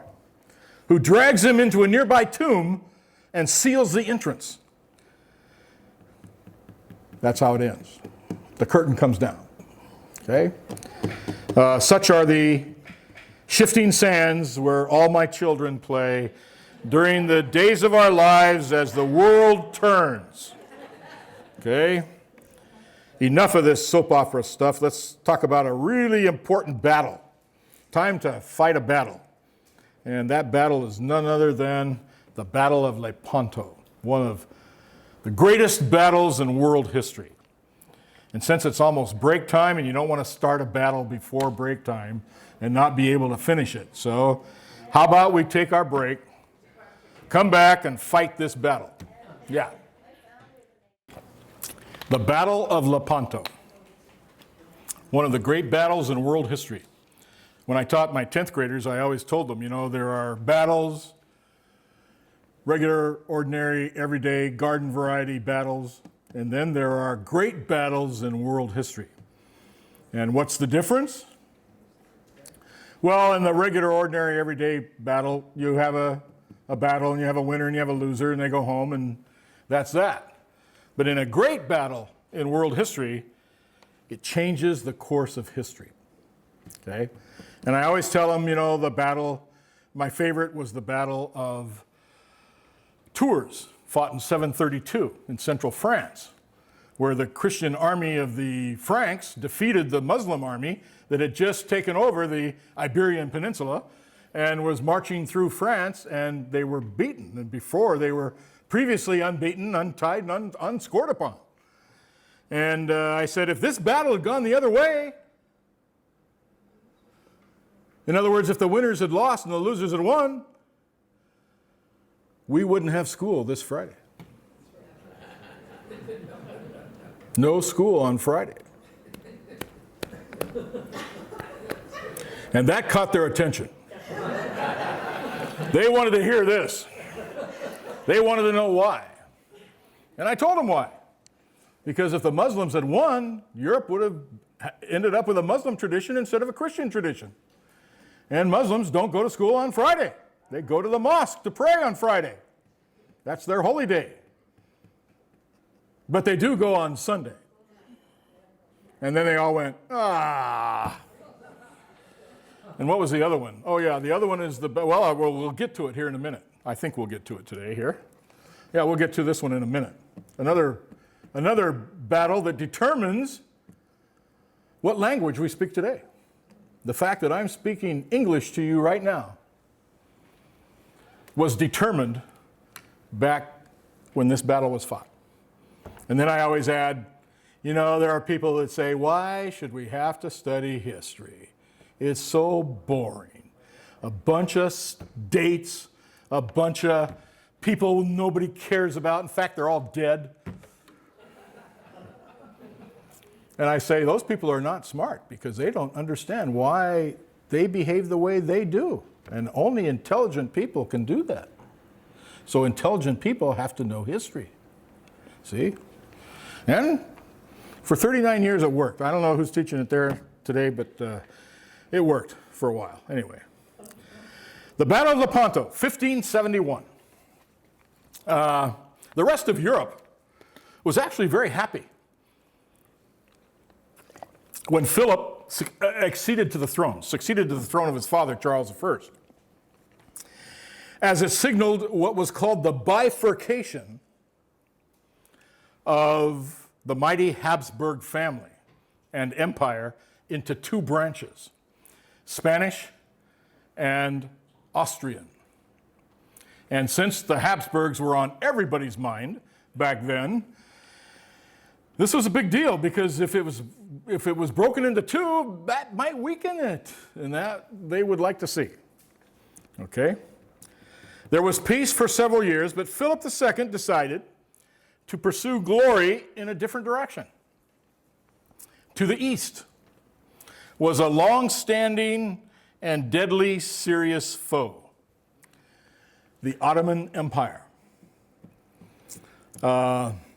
who drags him into a nearby tomb and seals the entrance. That's how it ends. The curtain comes down. Okay? Such are the shifting sands where all my children play during the days of our lives as the world turns. Okay? Enough of this soap opera stuff. Let's talk about a really important battle. Time to fight a battle. And that battle is none other than the Battle of Lepanto, one of the greatest battles in world history. And since it's almost break time and you don't want to start a battle before break time and not be able to finish it. So how about we take our break, come back and fight this battle. Yeah. The Battle of Lepanto, one of the great battles in world history. When I taught my 10th graders, I always told them, there are battles, regular, ordinary, everyday, garden variety battles, and then there are great battles in world history. And what's the difference? Well, in the regular, ordinary, everyday battle, you have a battle and you have a winner and you have a loser and they go home and that's that. But in a great battle in world history, it changes the course of history. Okay? And I always tell them, the battle, my favorite was the Battle of Tours, fought in 732 in central France, where the Christian army of the Franks defeated the Muslim army that had just taken over the Iberian Peninsula and was marching through France, and they were beaten. And before, they were previously unbeaten, untied, and unscored upon. And I said, if this battle had gone the other way, in other words, if the winners had lost and the losers had won, we wouldn't have school this Friday. No school on Friday. And that caught their attention. They wanted to hear this. They wanted to know why. And I told them why. Because if the Muslims had won, Europe would have ended up with a Muslim tradition instead of a Christian tradition. And Muslims don't go to school on Friday. They go to the mosque to pray on Friday. That's their holy day. But they do go on Sunday. And then they all went, ah. And what was the other one? Oh yeah, the other one is well, we'll get to it here in a minute. I think we'll get to it today here. Yeah, we'll get to this one in a minute. Another battle that determines what language we speak today. The fact that I'm speaking English to you right now was determined back when this battle was fought. And then I always add, you know, there are people that say, why should we have to study history? It's so boring. A bunch of dates, a bunch of people nobody cares about. In fact, they're all dead. And I say, those people are not smart because they don't understand why they behave the way they do. And only intelligent people can do that. So intelligent people have to know history. See? And for 39 years it worked. I don't know who's teaching it there today, but it worked for a while. Anyway. The Battle of Lepanto, 1571. The rest of Europe was actually very happy when Philip succeeded to the throne of his father, Charles I, as it signaled what was called the bifurcation of the mighty Habsburg family and empire into two branches, Spanish and Austrian. And since the Habsburgs were on everybody's mind back then, this was a big deal because if it was broken into two, that might weaken it, and that they would like to see. Okay? There was peace for several years, but Philip II decided to pursue glory in a different direction. To the east was a long-standing and deadly serious foe, the Ottoman Empire.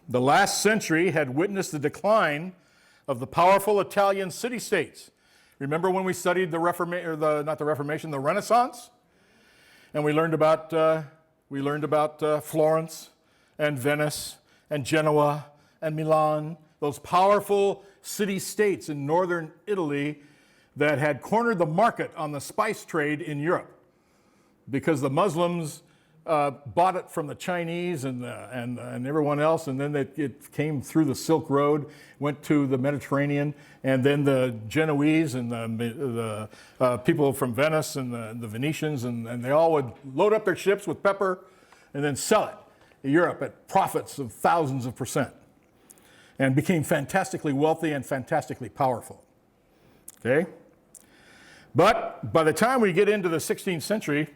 The last century had witnessed the decline of the powerful Italian city-states. Remember when we studied the Renaissance? And we learned about Florence and Venice and Genoa and Milan, those powerful city-states in northern Italy that had cornered the market on the spice trade in Europe because the Muslims bought it from the Chinese and everyone else, and then it came through the Silk Road, went to the Mediterranean, and then the Genoese and the people from Venice and the Venetians, and they all would load up their ships with pepper and then sell it in Europe at profits of thousands of %, and became fantastically wealthy and fantastically powerful. Okay? But by the time we get into the 16th century,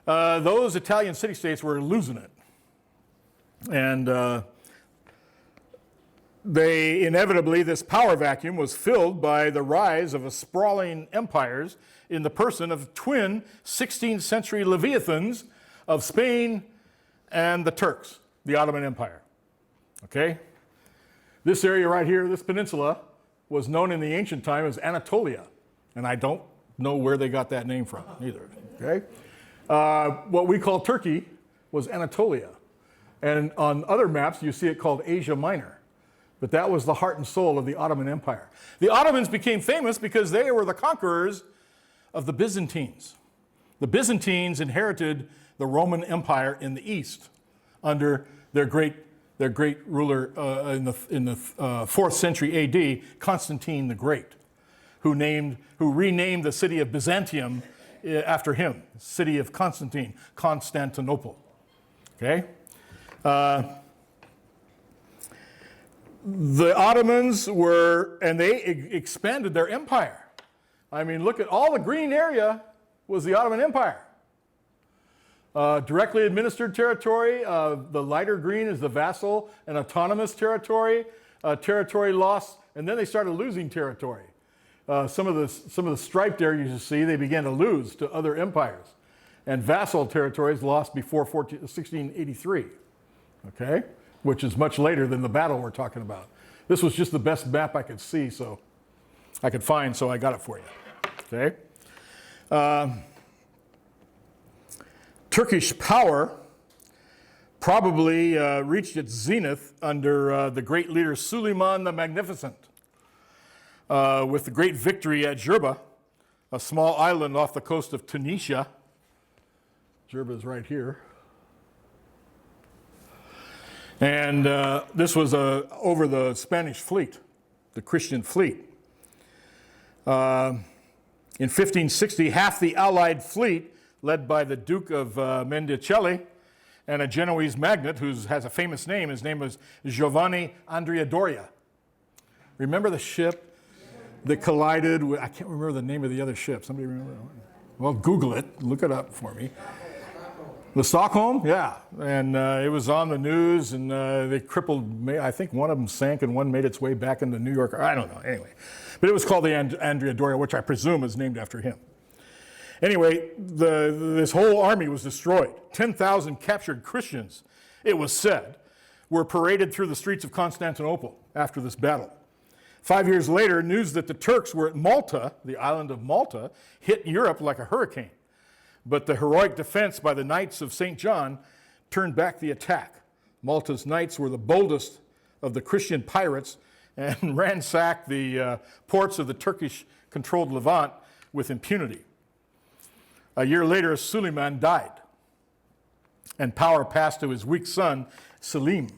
those Italian city-states were losing it. And this power vacuum was filled by the rise of a sprawling empires in the person of twin 16th century leviathans of Spain and the Turks, the Ottoman Empire. Okay? This area right here, this peninsula, was known in the ancient time as Anatolia. And I don't know where they got that name from either. Okay? What we call Turkey was Anatolia. And on other maps, you see it called Asia Minor. But that was the heart and soul of the Ottoman Empire. The Ottomans became famous because they were the conquerors of the Byzantines. The Byzantines inherited the Roman Empire in the east under their great ruler in the 4th century AD, Constantine the Great, who renamed the city of Byzantium after him, city of Constantine, Constantinople. Okay? The Ottomans they expanded their empire. I mean, look at all the green area was the Ottoman Empire. Directly administered territory, the lighter green is the vassal and autonomous territory, territory lost, and then they started losing territory. Some of the striped areas you see, they began to lose to other empires. And vassal territories lost before 1683, okay? Which is much later than the battle we're talking about. This was just the best map I could see, so I could find, so I got it for you, okay? Turkish power probably reached its zenith under the great leader Suleiman the Magnificent, with the great victory at Jerba a small island off the coast of Tunisia. Jerba is right here. And this was over the Spanish fleet, the Christian fleet. In 1560, half the Allied fleet, led by the Duke of Mendicelli and a Genoese magnate who has a famous name. His name was Giovanni Andrea Doria. Remember the ship that collided with, I can't remember the name of the other ship. Somebody remember? Well, Google it. Look it up for me. The Stockholm? Yeah. And it was on the news, and they crippled, I think one of them sank and one made its way back into New York. I don't know. Anyway. But it was called the Andrea Doria, which I presume is named after him. Anyway, this whole army was destroyed. 10,000 captured Christians, it was said, were paraded through the streets of Constantinople after this battle. 5 years later, news that the Turks were at Malta, the island of Malta, hit Europe like a hurricane. But the heroic defense by the Knights of St. John turned back the attack. Malta's knights were the boldest of the Christian pirates and ransacked the ports of the Turkish-controlled Levant with impunity. A year later, Suleiman died, and power passed to his weak son, Selim,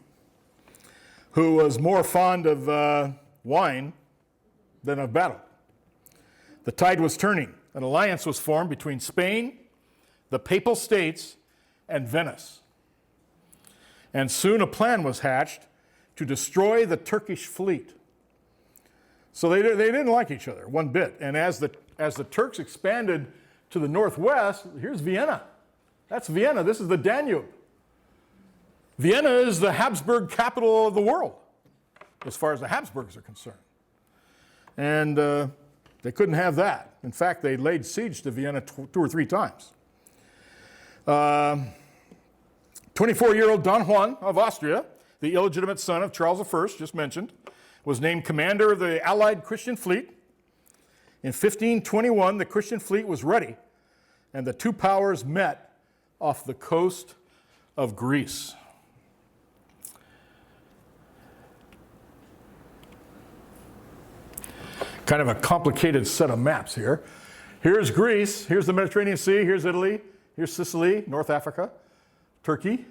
who was more fond of wine than of battle. The tide was turning. An alliance was formed between Spain, the Papal States, and Venice. And soon a plan was hatched to destroy the Turkish fleet. So they didn't like each other one bit. And as the Turks expanded to the northwest, here's Vienna. That's Vienna. This is the Danube. Vienna is the Habsburg capital of the world, as far as the Habsburgs are concerned. And they couldn't have that. In fact, they laid siege to Vienna 2 or 3 times. 24-year-old Don Juan of Austria, the illegitimate son of Charles I, just mentioned, was named commander of the Allied Christian fleet. In 1521, the Christian fleet was ready, and the two powers met off the coast of Greece. Kind of a complicated set of maps here. Here's Greece, here's the Mediterranean Sea, here's Italy, here's Sicily, North Africa, Turkey.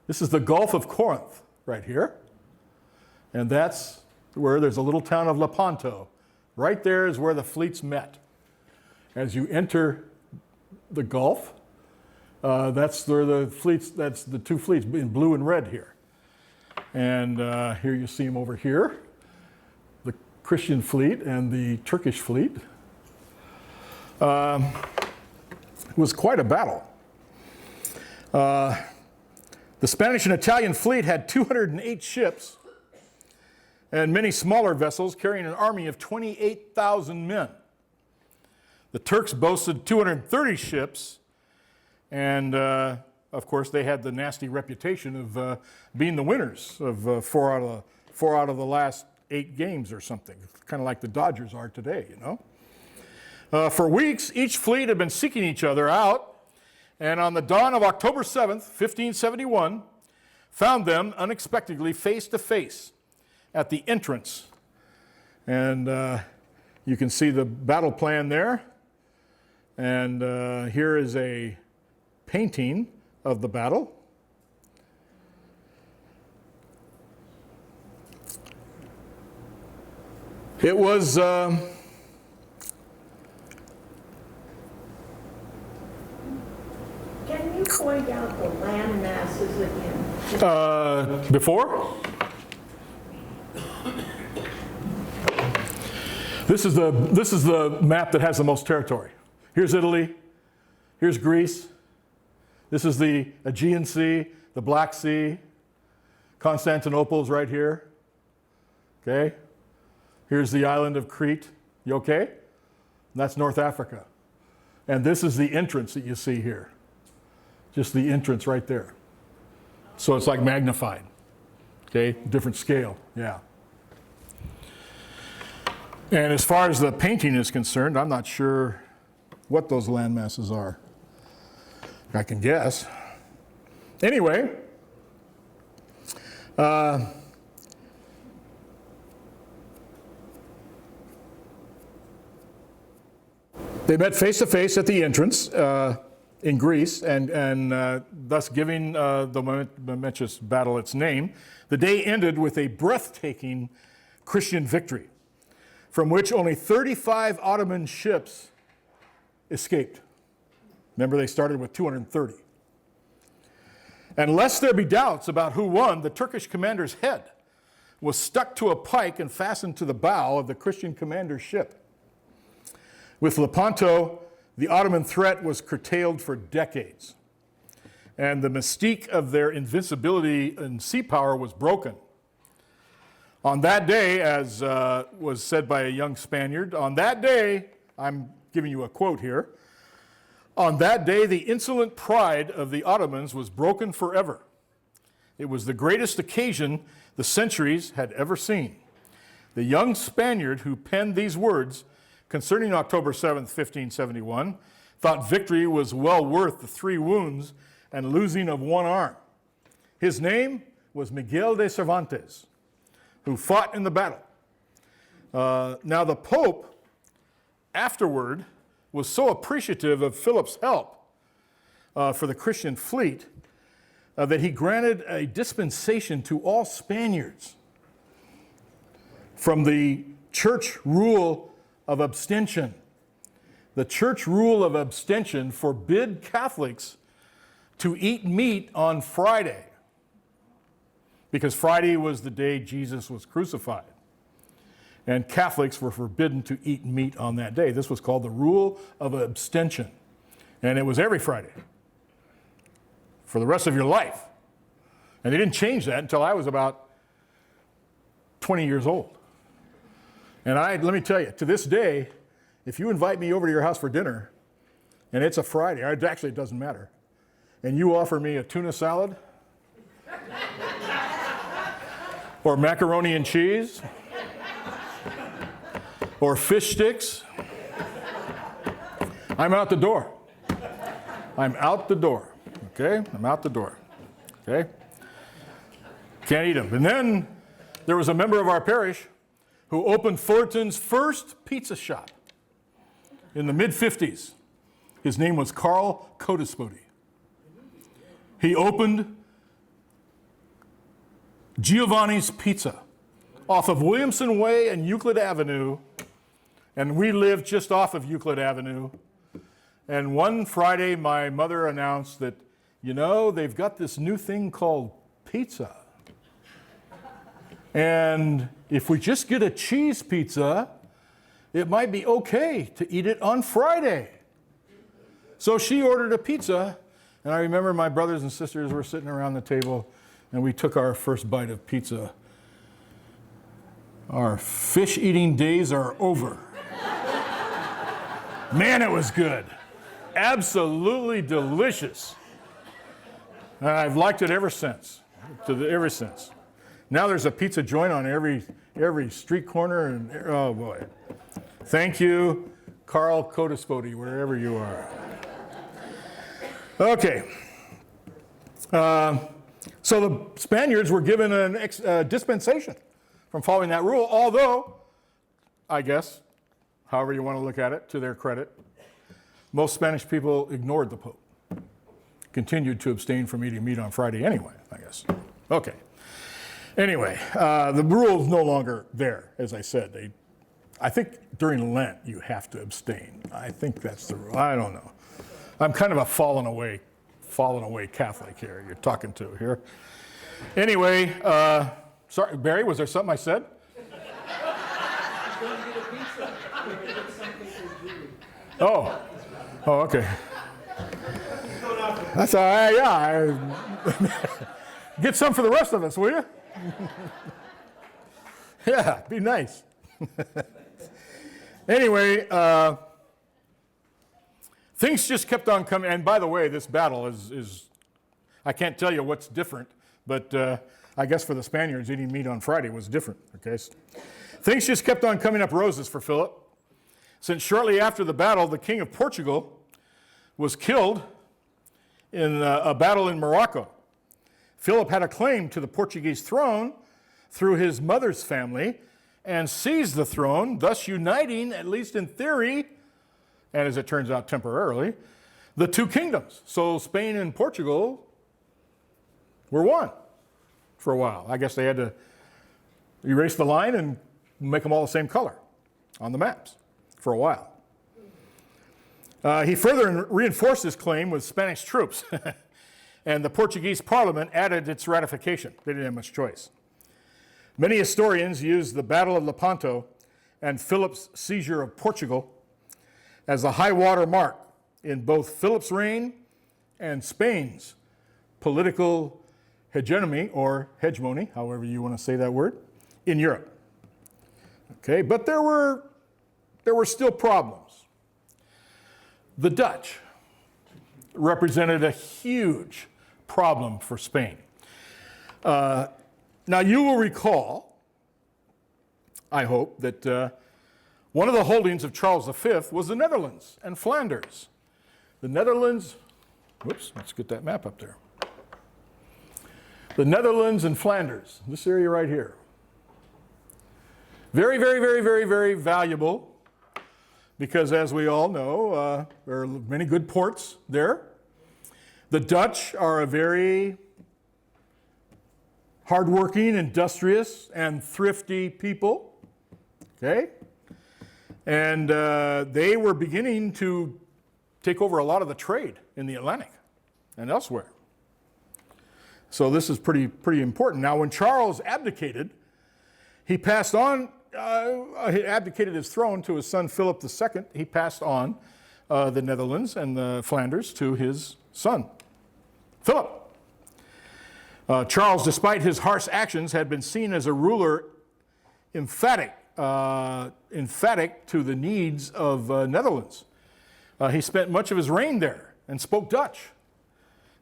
This is the Gulf of Corinth right here. And that's where there's a little town of Lepanto. Right there is where the fleets met. As you enter the Gulf, that's where the fleets, that's the two fleets in blue and red here. And here you see them over here, the Christian fleet and the Turkish fleet. It was quite a battle. The Spanish and Italian fleet had 208 ships and many smaller vessels carrying an army of 28,000 men. The Turks boasted 230 ships, and of course they had the nasty reputation of being the winners of four out of the last 8 games or something, kind of like the Dodgers are today, you know. For weeks, each fleet had been seeking each other out, and on the dawn of October 7th, 1571, found them unexpectedly face to face at the entrance. And you can see the battle plan there. And here is a painting of the battle. It was Can you point out the land masses again? before. This is the map that has the most territory. Here's Italy. Here's Greece. This is the Aegean Sea, the Black Sea. Constantinople's right here. Okay. Here's the island of Crete. You okay? And that's North Africa. And this is the entrance that you see here. Just the entrance right there. So it's like magnified. Okay, different scale, yeah. And as far as the painting is concerned, I'm not sure what those land masses are. I can guess. Anyway, They met face to face at the entrance in Greece, and thus giving the momentous battle its name. The day ended with a breathtaking Christian victory, from which only 35 Ottoman ships escaped. Remember, they started with 230. And lest there be doubts about who won, the Turkish commander's head was stuck to a pike and fastened to the bow of the Christian commander's ship. With Lepanto, the Ottoman threat was curtailed for decades, and the mystique of their invincibility and sea power was broken. On that day, as was said by a young Spaniard, on that day, I'm giving you a quote here, on that day, the insolent pride of the Ottomans was broken forever. It was the greatest occasion the centuries had ever seen. The young Spaniard who penned these words concerning October 7th, 1571, thought victory was well worth the 3 wounds and losing of 1 arm. His name was Miguel de Cervantes, who fought in the battle. Now the Pope, afterward, was so appreciative of Philip's help for the Christian fleet that he granted a dispensation to all Spaniards from the church rule of abstention. The church rule of abstention forbid Catholics to eat meat on Friday, because Friday was the day Jesus was crucified. And Catholics were forbidden to eat meat on that day. This was called the rule of abstention. And it was every Friday for the rest of your life. And they didn't change that until I was about 20 years old. And let me tell you, to this day, if you invite me over to your house for dinner, and it's a Friday, actually it doesn't matter, and you offer me a tuna salad, or macaroni and cheese, or fish sticks, I'm out the door. I'm out the door, okay? I'm out the door, okay? Can't eat them. And then there was a member of our parish who opened Fullerton's first pizza shop in the mid-50s. His name was Carl Codispoti. He opened Giovanni's Pizza off of Williamson Way and Euclid Avenue, and we lived just off of Euclid Avenue. And one Friday, my mother announced that, you know, they've got this new thing called pizza. And if we just get a cheese pizza, it might be okay to eat it on Friday. So she ordered a pizza, and I remember my brothers and sisters were sitting around the table, and we took our first bite of pizza. Our fish-eating days are over. Man, it was good. Absolutely delicious. And I've liked it ever since. Ever since. Now there's a pizza joint on every street corner, and oh boy. Thank you, Carl Codispoti, wherever you are. Okay. So the Spaniards were given a dispensation from following that rule, although, I guess, however you want to look at it, to their credit, most Spanish people ignored the Pope, continued to abstain from eating meat on Friday anyway, I guess. Okay. Anyway, the rule is no longer there, as I said. I think during Lent you have to abstain. I think that's the rule. I don't know. I'm kind of a fallen away Catholic here you're talking to here. Anyway, sorry, Barry, was there something I said? Oh, okay. That's all right, yeah. Get some for the rest of us, will you? Yeah, be nice. Anyway, things just kept on coming. And by the way, this battle is I can't tell you what's different, but I guess for the Spaniards, eating meat on Friday was different. Okay, things just kept on coming up roses for Philip, since shortly after the battle, the King of Portugal was killed in a battle in Morocco. Philip had a claim to the Portuguese throne through his mother's family and seized the throne, thus uniting, at least in theory, and as it turns out temporarily, the two kingdoms. So Spain and Portugal were one for a while. I guess they had to erase the line and make them all the same color on the maps for a while. He further reinforced his claim with Spanish troops, and the Portuguese parliament added its ratification. They didn't have much choice. Many historians use the Battle of Lepanto and Philip's seizure of Portugal as a high water mark in both Philip's reign and Spain's political hegemony, or hegemony, however you want to say that word, in Europe. Okay, but there were still problems. The Dutch represented a huge problem for Spain. Now you will recall, I hope, that one of the holdings of Charles V was the Netherlands and Flanders. The Netherlands, whoops, let's get that map up there. The Netherlands and Flanders, this area right here. Very, very, very, very, very valuable because, as we all know, there are many good ports there. The Dutch are a very hardworking, industrious, and thrifty people, okay? And they were beginning to take over a lot of the trade in the Atlantic and elsewhere. So this is pretty important. Now, when Charles abdicated, he passed on, he abdicated his throne to his son Philip II. He passed on the Netherlands and the Flanders to his son, Philip. Charles, despite his harsh actions, had been seen as a ruler emphatic to the needs of Netherlands. He spent much of his reign there and spoke Dutch.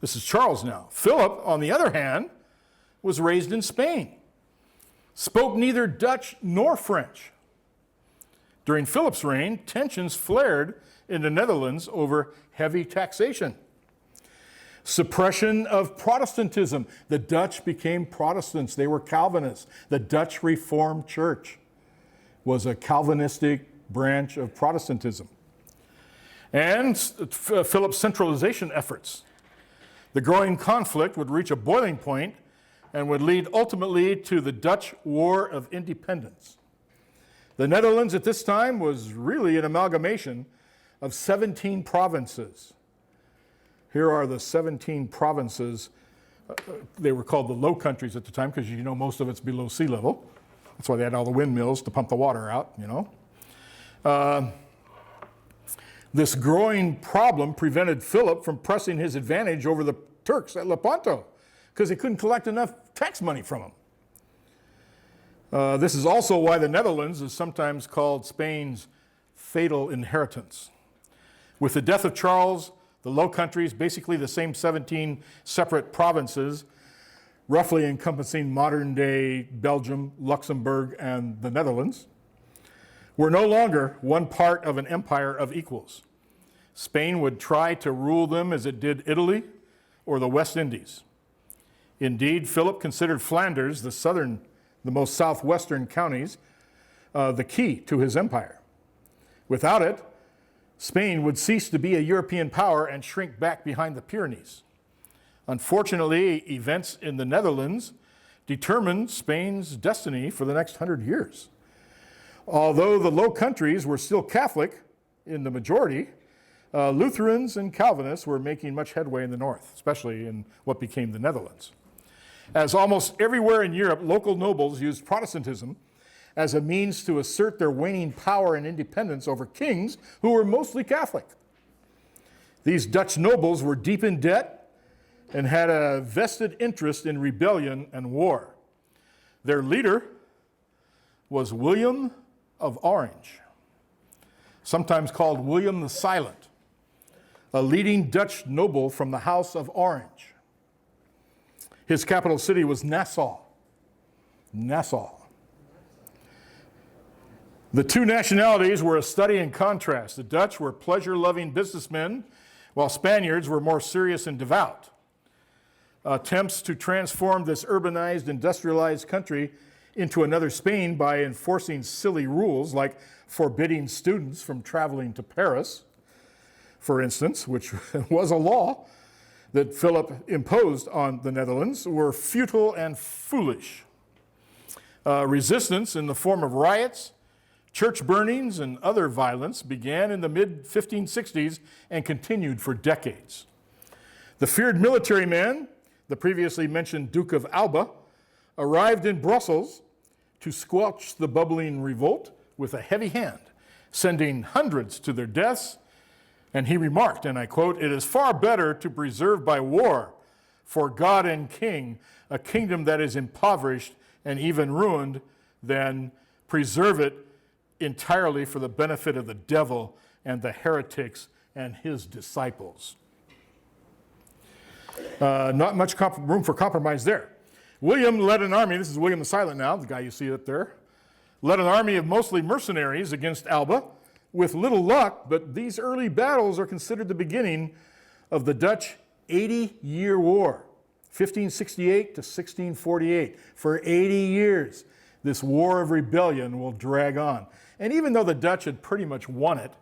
This is Charles now. Philip, on the other hand, was raised in Spain, spoke neither Dutch nor French. During Philip's reign, tensions flared in the Netherlands over heavy taxation, suppression of Protestantism. The Dutch became Protestants. They were Calvinists. The Dutch Reformed Church was a Calvinistic branch of Protestantism. And Philip's centralization efforts. The growing conflict would reach a boiling point and would lead ultimately to the Dutch War of Independence. The Netherlands at this time was really an amalgamation of 17 provinces. Here are the 17 provinces. They were called the Low Countries at the time because you know most of it's below sea level. That's why they had all the windmills to pump the water out, you know. This growing problem prevented Philip from pressing his advantage over the Turks at Lepanto because he couldn't collect enough tax money from them. This is also why the Netherlands is sometimes called Spain's fatal inheritance. With the death of Charles, the Low Countries, basically the same 17 separate provinces, roughly encompassing modern-day Belgium, Luxembourg, and the Netherlands, were no longer one part of an empire of equals. Spain would try to rule them as it did Italy or the West Indies. Indeed, Philip considered Flanders, the most southwestern counties, the key to his empire. Without it, Spain would cease to be a European power and shrink back behind the Pyrenees. Unfortunately, events in the Netherlands determined Spain's destiny for the next 100 years. Although the Low Countries were still Catholic in the majority, Lutherans and Calvinists were making much headway in the north, especially in what became the Netherlands. As almost everywhere in Europe, local nobles used Protestantism as a means to assert their waning power and independence over kings who were mostly Catholic. These Dutch nobles were deep in debt and had a vested interest in rebellion and war. Their leader was William of Orange, sometimes called William the Silent, a leading Dutch noble from the House of Orange. His capital city was Nassau. The two nationalities were a study in contrast. The Dutch were pleasure-loving businessmen, while Spaniards were more serious and devout. Attempts to transform this urbanized, industrialized country into another Spain by enforcing silly rules like forbidding students from traveling to Paris for instance, which was a law that Philip imposed on the Netherlands, were futile and foolish. Resistance in the form of riots, church burnings, and other violence began in the mid-1560s and continued for decades. The feared military man, the previously mentioned Duke of Alba, arrived in Brussels to squelch the bubbling revolt with a heavy hand, sending hundreds to their deaths. And he remarked, and I quote, "It is far better to preserve by war for God and king a kingdom that is impoverished and even ruined than preserve it entirely for the benefit of the devil and the heretics and his disciples." Not much room for compromise there. William led an army, this is William the Silent now, the guy you see up there, led an army of mostly mercenaries against Alba with little luck, but these early battles are considered the beginning of the Dutch 80-year war, 1568 to 1648. For 80 years, this war of rebellion will drag on. And even though the Dutch had pretty much won it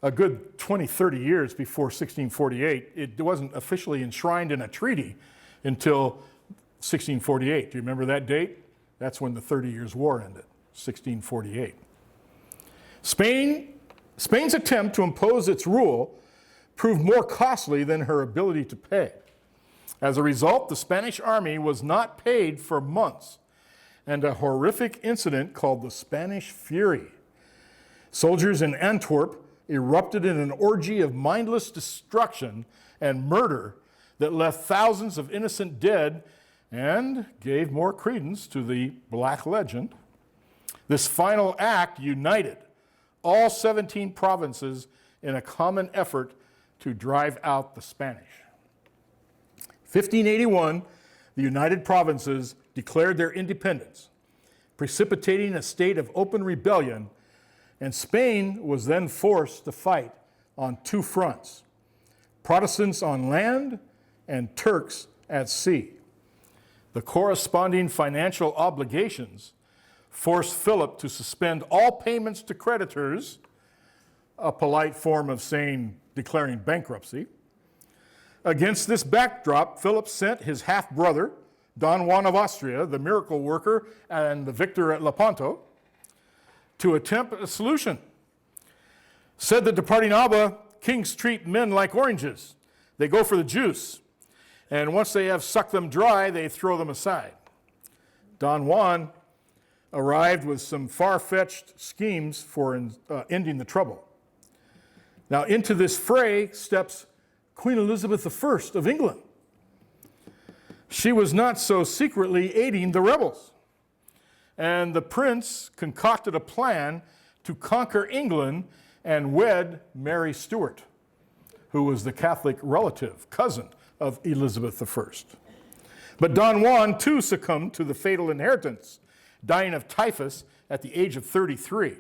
a good 20, 30 years before 1648, it wasn't officially enshrined in a treaty until 1648. Do you remember that date? That's when the 30 Years' War ended, 1648. Spain's attempt to impose its rule proved more costly than her ability to pay. As a result, the Spanish army was not paid for months, and a horrific incident called the Spanish Fury. Soldiers in Antwerp erupted in an orgy of mindless destruction and murder that left thousands of innocent dead and gave more credence to the Black Legend. This final act united all 17 provinces in a common effort to drive out the Spanish. 1581, the United Provinces declared their independence, precipitating a state of open rebellion, and Spain was then forced to fight on two fronts: Protestants on land and Turks at sea. The corresponding financial obligations forced Philip to suspend all payments to creditors, a polite form of saying declaring bankruptcy. Against this backdrop, Philip sent his half-brother, Don Juan of Austria, the miracle worker and the victor at Lepanto, to attempt a solution. Said the departing Alba, "Kings treat men like oranges. They go for the juice, and once they have sucked them dry, they throw them aside." Don Juan arrived with some far-fetched schemes for ending the trouble. Now, into this fray steps Queen Elizabeth I of England. She was not so secretly aiding the rebels, and the prince concocted a plan to conquer England and wed Mary Stuart, who was the Catholic relative, cousin of Elizabeth I. But Don Juan too succumbed to the fatal inheritance, dying of typhus at the age of 33.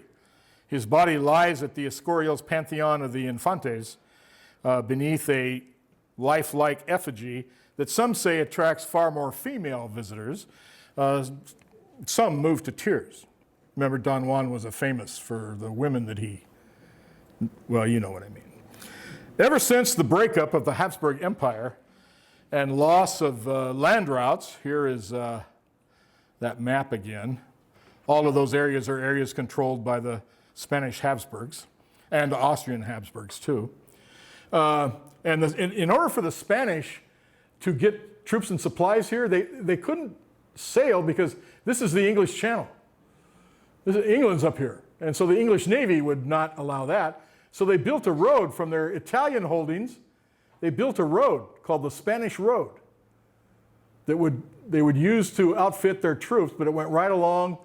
His body lies at the Escorial's Pantheon of the Infantes beneath a lifelike effigy that some say attracts far more female visitors. Some moved to tears. Remember, Don Juan was famous for the women that well, you know what I mean. Ever since the breakup of the Habsburg Empire and loss of land routes, here is that map again. All of those areas are areas controlled by the Spanish Habsburgs and the Austrian Habsburgs too. In order for the Spanish to get troops and supplies here, they couldn't sail because this is the English Channel. England's up here. And so the English Navy would not allow that. So they built a road from their Italian holdings. They built a road called the Spanish Road that they would use to outfit their troops, but it went right along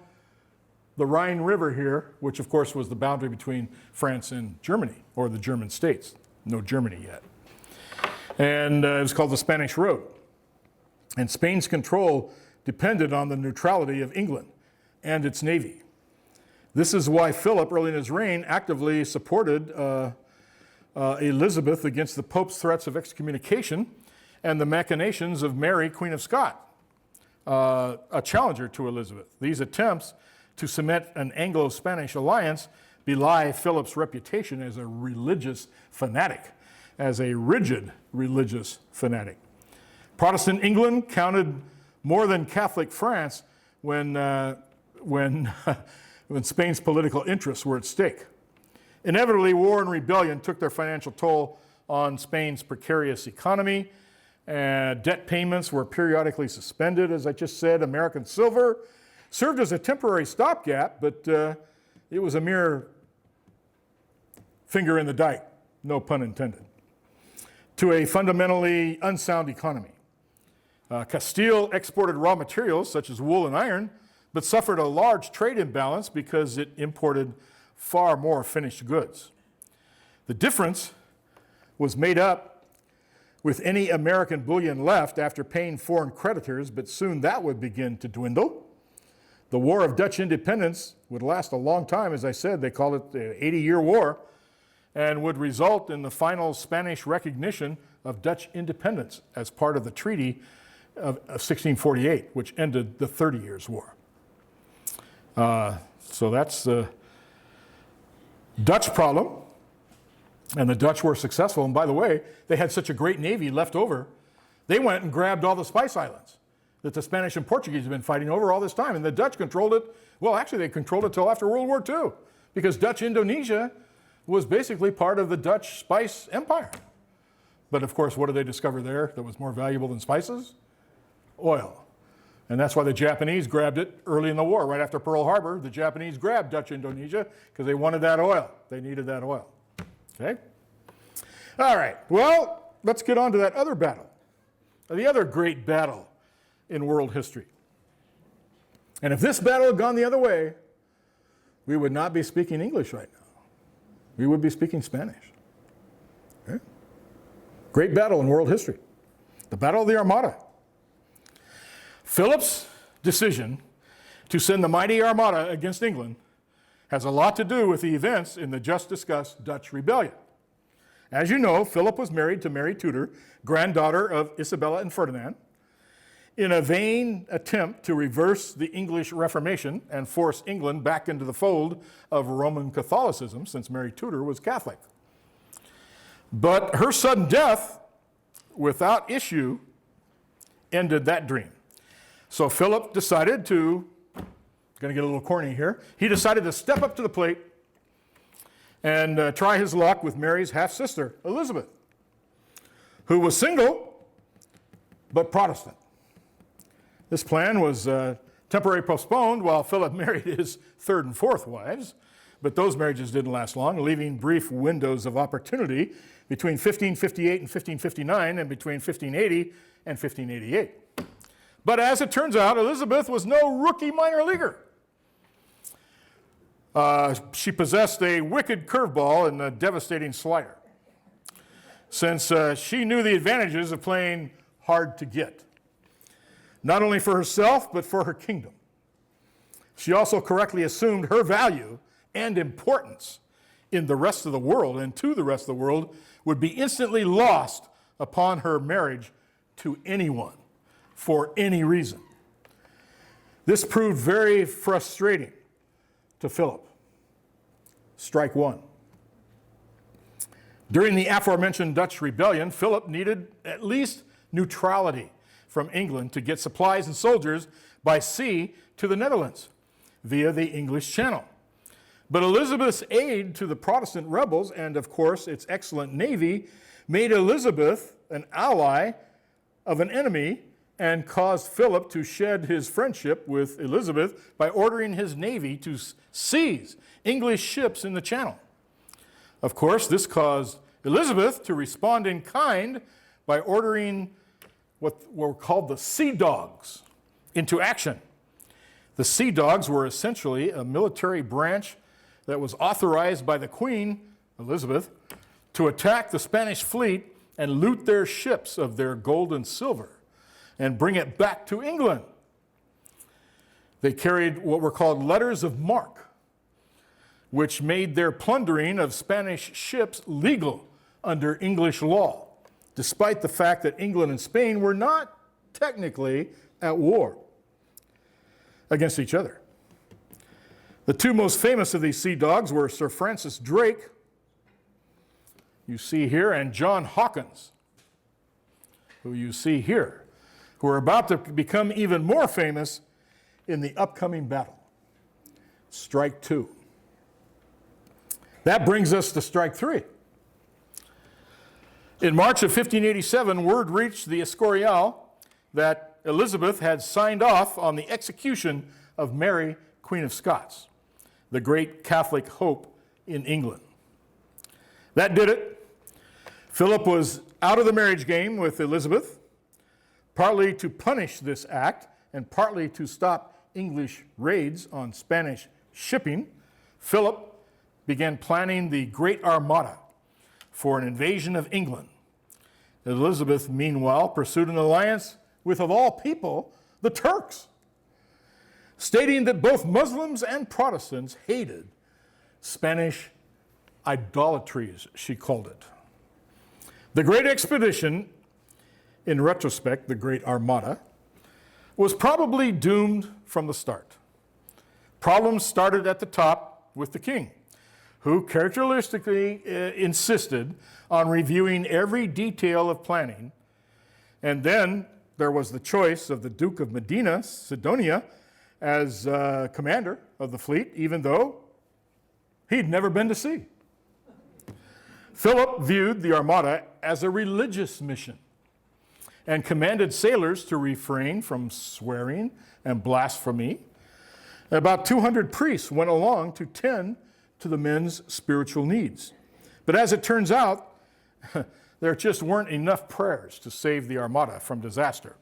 the Rhine River here, which of course was the boundary between France and Germany, or the German states. No Germany yet. And it was called the Spanish Road. And Spain's control depended on the neutrality of England and its navy. This is why Philip, early in his reign, actively supported Elizabeth against the Pope's threats of excommunication and the machinations of Mary, Queen of Scots, a challenger to Elizabeth. These attempts to cement an Anglo-Spanish alliance belie Philip's reputation as a religious fanatic, as a rigid religious fanatic. Protestant England counted more than Catholic France when Spain's political interests were at stake. Inevitably, war and rebellion took their financial toll on Spain's precarious economy. Debt payments were periodically suspended, as I just said. American silver served as a temporary stopgap, but it was a mere finger in the dike, no pun intended, to a fundamentally unsound economy. Castile exported raw materials such as wool and iron, but suffered a large trade imbalance because it imported far more finished goods. The difference was made up with any American bullion left after paying foreign creditors, but soon that would begin to dwindle. The War of Dutch Independence would last a long time, as I said. They called it the 80-year war, and would result in the final Spanish recognition of Dutch independence as part of the Treaty of 1648, which ended the 30 Years' War. So that's the Dutch problem, and the Dutch were successful. And by the way, they had such a great navy left over, they went and grabbed all the Spice Islands that the Spanish and Portuguese have been fighting over all this time. And the Dutch controlled it. Well, actually, they controlled it till after World War II, because Dutch Indonesia was basically part of the Dutch spice empire. But of course, what did they discover there that was more valuable than spices? Oil. And that's why the Japanese grabbed it early in the war. Right after Pearl Harbor, the Japanese grabbed Dutch Indonesia because they wanted that oil. They needed that oil. Okay? All right. Well, let's get on to that other battle. The other great battle in world history. And if this battle had gone the other way, we would not be speaking English right now. We would be speaking Spanish. Okay? Great battle in world history. The Battle of the Armada. Philip's decision to send the mighty Armada against England has a lot to do with the events in the just discussed Dutch rebellion. As you know, Philip was married to Mary Tudor, granddaughter of Isabella and Ferdinand, in a vain attempt to reverse the English Reformation and force England back into the fold of Roman Catholicism, since Mary Tudor was Catholic. But her sudden death, without issue, ended that dream. So Philip decided to, going to get a little corny here, he decided to step up to the plate and try his luck with Mary's half-sister, Elizabeth, who was single but Protestant. This plan was temporarily postponed while Philip married his third and fourth wives, but those marriages didn't last long, leaving brief windows of opportunity between 1558 and 1559 and between 1580 and 1588. But as it turns out, Elizabeth was no rookie minor leaguer. She possessed a wicked curveball and a devastating slider, since she knew the advantages of playing hard to get, not only for herself, but for her kingdom. She also correctly assumed her value and importance in the rest of the world, and to the rest of the world, would be instantly lost upon her marriage to anyone for any reason. This proved very frustrating to Philip. Strike one. During the aforementioned Dutch rebellion, Philip needed at least neutrality from England to get supplies and soldiers by sea to the Netherlands via the English Channel. But Elizabeth's aid to the Protestant rebels, and of course its excellent navy, made Elizabeth an ally of an enemy and caused Philip to shed his friendship with Elizabeth by ordering his navy to seize English ships in the Channel. Of course, this caused Elizabeth to respond in kind by ordering what were called the Sea Dogs into action. The Sea Dogs were essentially a military branch that was authorized by the Queen, Elizabeth, to attack the Spanish fleet and loot their ships of their gold and silver and bring it back to England. They carried what were called letters of marque, which made their plundering of Spanish ships legal under English law, despite the fact that England and Spain were not technically at war against each other. The two most famous of these sea dogs were Sir Francis Drake, you see here, and John Hawkins, who you see here, who are about to become even more famous in the upcoming battle, Strike 2. That brings us to Strike 3. In March of 1587, word reached the Escorial that Elizabeth had signed off on the execution of Mary, Queen of Scots, the great Catholic hope in England. That did it. Philip was out of the marriage game with Elizabeth, partly to punish this act and partly to stop English raids on Spanish shipping. Philip began planning the Great Armada for an invasion of England. Elizabeth, meanwhile, pursued an alliance with, of all people, the Turks, stating that both Muslims and Protestants hated Spanish idolatry, as she called it. The Great Expedition, in retrospect, the Great Armada, was probably doomed from the start. Problems started at the top with the king, who characteristically insisted on reviewing every detail of planning. And then there was the choice of the Duke of Medina, Sidonia, as commander of the fleet, even though he'd never been to sea. Philip viewed the Armada as a religious mission and commanded sailors to refrain from swearing and blasphemy. About 200 priests went along to tend to the men's spiritual needs. But as it turns out, there just weren't enough prayers to save the Armada from disaster.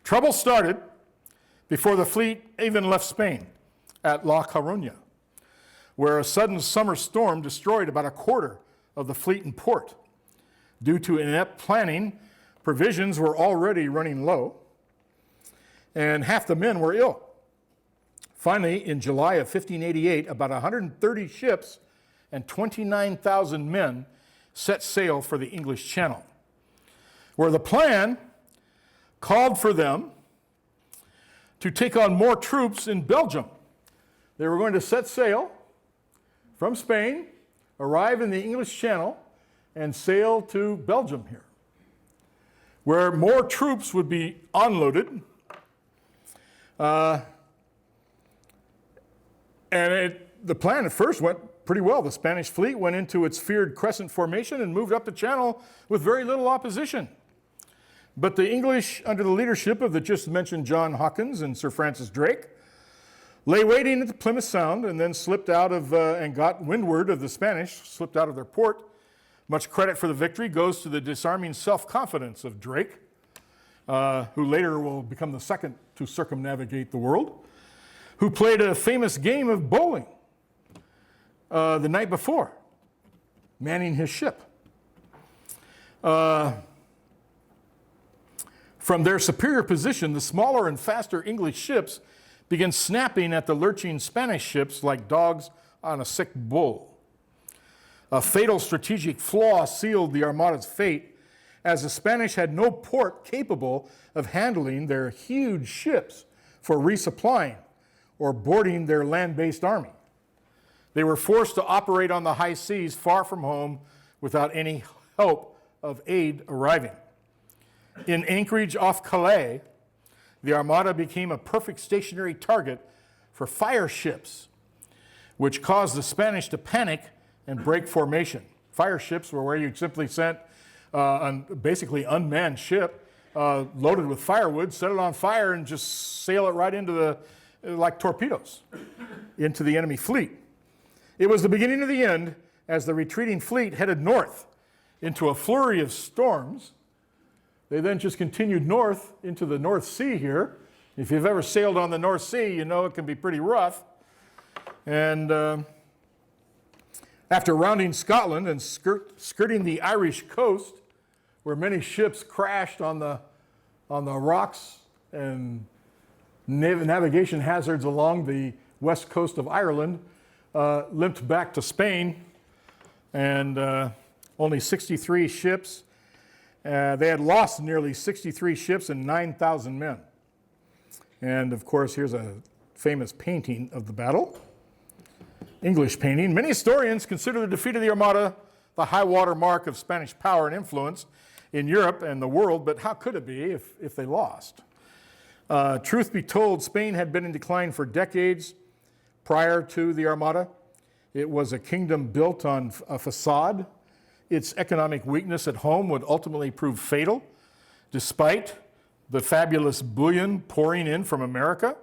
Trouble started before the fleet even left Spain at La Coruña, where a sudden summer storm destroyed about a quarter of the fleet in port. Due to inept planning, provisions were already running low, and half the men were ill. Finally, in July of 1588, about 130 ships and 29,000 men set sail for the English Channel, where the plan called for them to take on more troops in Belgium. They were going to set sail from Spain, arrive in the English Channel, and sail to Belgium here, where more troops would be unloaded. The plan at first went pretty well. The Spanish fleet went into its feared crescent formation and moved up the channel with very little opposition. But the English, under the leadership of the just mentioned John Hawkins and Sir Francis Drake, lay waiting at the Plymouth Sound and then slipped out of and got windward of the Spanish, slipped out of their port. Much credit for the victory goes to the disarming self-confidence of Drake, who later will become the second to circumnavigate the world, who played a famous game of bowling the night before, manning his ship. From their superior position, the smaller and faster English ships began snapping at the lurching Spanish ships like dogs on a sick bull. A fatal strategic flaw sealed the Armada's fate, as the Spanish had no port capable of handling their huge ships for resupplying or boarding their land-based army. They were forced to operate on the high seas far from home without any hope of aid arriving. In anchorage off Calais, the Armada became a perfect stationary target for fire ships, which caused the Spanish to panic and break formation. Fire ships were where you simply sent basically unmanned ship loaded with firewood, set it on fire, and just sail it right into like torpedoes, into the enemy fleet. It was the beginning of the end as the retreating fleet headed north into a flurry of storms. They then just continued north into the North Sea here. If you've ever sailed on the North Sea, you know it can be pretty rough. And after rounding Scotland and skirting the Irish coast, where many ships crashed on the rocks and navigation hazards along the west coast of Ireland, limped back to Spain, and only 63 ships. They had lost nearly 63 ships and 9,000 men. And of course, here's a famous painting of the battle. English painting. Many historians consider the defeat of the Armada the high water mark of Spanish power and influence in Europe and the world, but how could it be if they lost? Truth be told, Spain had been in decline for decades prior to the Armada. It was a kingdom built on a facade. Its economic weakness at home would ultimately prove fatal, despite the fabulous bullion pouring in from America.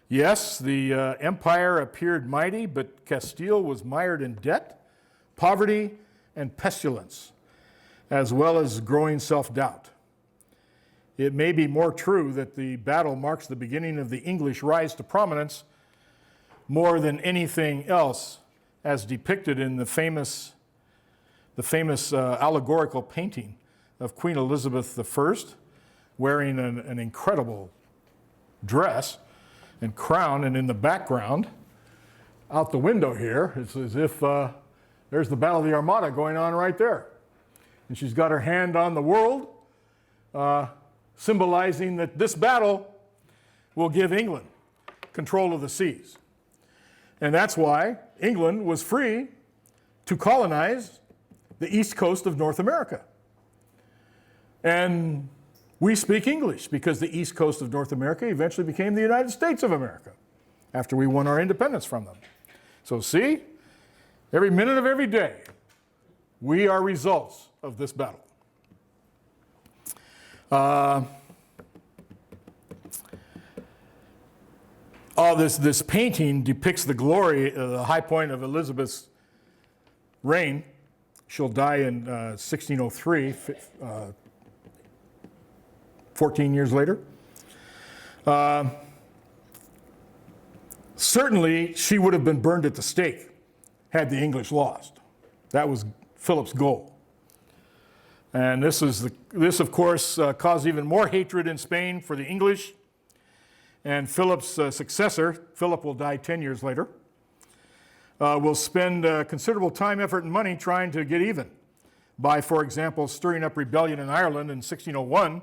Yes, the empire appeared mighty, but Castile was mired in debt, poverty, and pestilence, as well as growing self-doubt. It may be more true that the battle marks the beginning of the English rise to prominence more than anything else, as depicted in the famous allegorical painting of Queen Elizabeth I, wearing an incredible dress and crown, and in the background, out the window here, it's as if there's the Battle of the Armada going on right there. And she's got her hand on the world, symbolizing that this battle will give England control of the seas. And that's why England was free to colonize the east coast of North America. And we speak English because the east coast of North America eventually became the United States of America after we won our independence from them. So see, every minute of every day, we are results of this battle. This painting depicts the glory, the high point of Elizabeth's reign. She'll die in 1603, 14 years later. Certainly, she would have been burned at the stake had the English lost. That was Philip's goal. And this, of course, caused even more hatred in Spain for the English. And Philip's successor, Philip will die 10 years later, will spend considerable time, effort, and money trying to get even by, for example, stirring up rebellion in Ireland in 1601,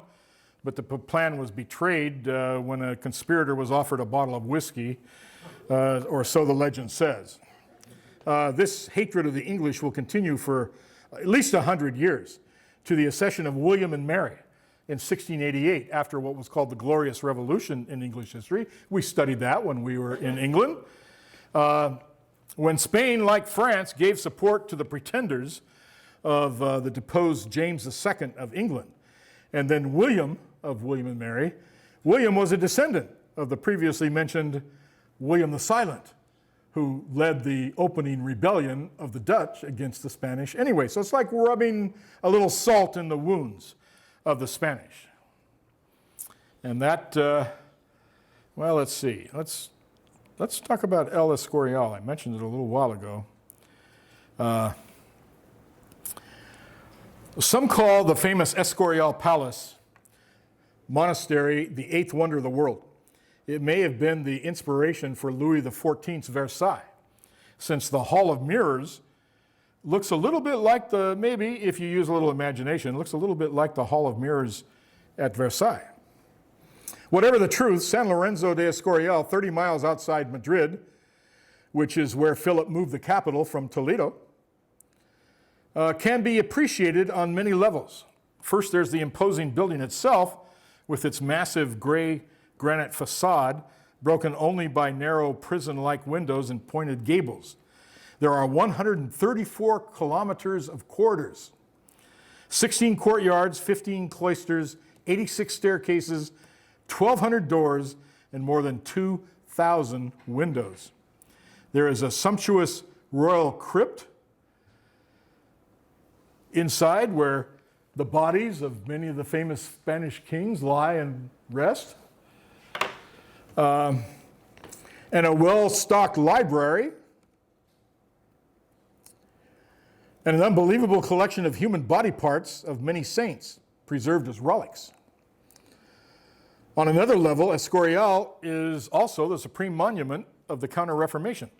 but the plan was betrayed when a conspirator was offered a bottle of whiskey, or so the legend says. This hatred of the English will continue for at least 100 years, to the accession of William and Mary in 1688, after what was called the Glorious Revolution in English history. We studied that when we were in England. When Spain, like France, gave support to the pretenders of the deposed James II of England, and then William of William and Mary. William was a descendant of the previously mentioned William the Silent, who led the opening rebellion of the Dutch against the Spanish anyway. So it's like rubbing a little salt in the wounds of the Spanish. And that, well, let's see. Let's talk about El Escorial. I mentioned it a little while ago. Some call the famous Escorial Palace monastery the eighth wonder of the world. It may have been the inspiration for Louis XIV's Versailles, since the Hall of Mirrors looks a little bit like maybe if you use a little imagination, looks a little bit like the Hall of Mirrors at Versailles. Whatever the truth, San Lorenzo de Escorial, 30 miles outside Madrid, which is where Philip moved the capital from Toledo, can be appreciated on many levels. First, there's the imposing building itself with its massive gray granite facade, broken only by narrow prison-like windows and pointed gables. There are 134 kilometers of corridors, 16 courtyards, 15 cloisters, 86 staircases, 1,200 doors, and more than 2,000 windows. There is a sumptuous royal crypt inside where the bodies of many of the famous Spanish kings lie and rest. And a well-stocked library, and an unbelievable collection of human body parts of many saints preserved as relics. On another level, Escorial is also the supreme monument of the Counter-Reformation,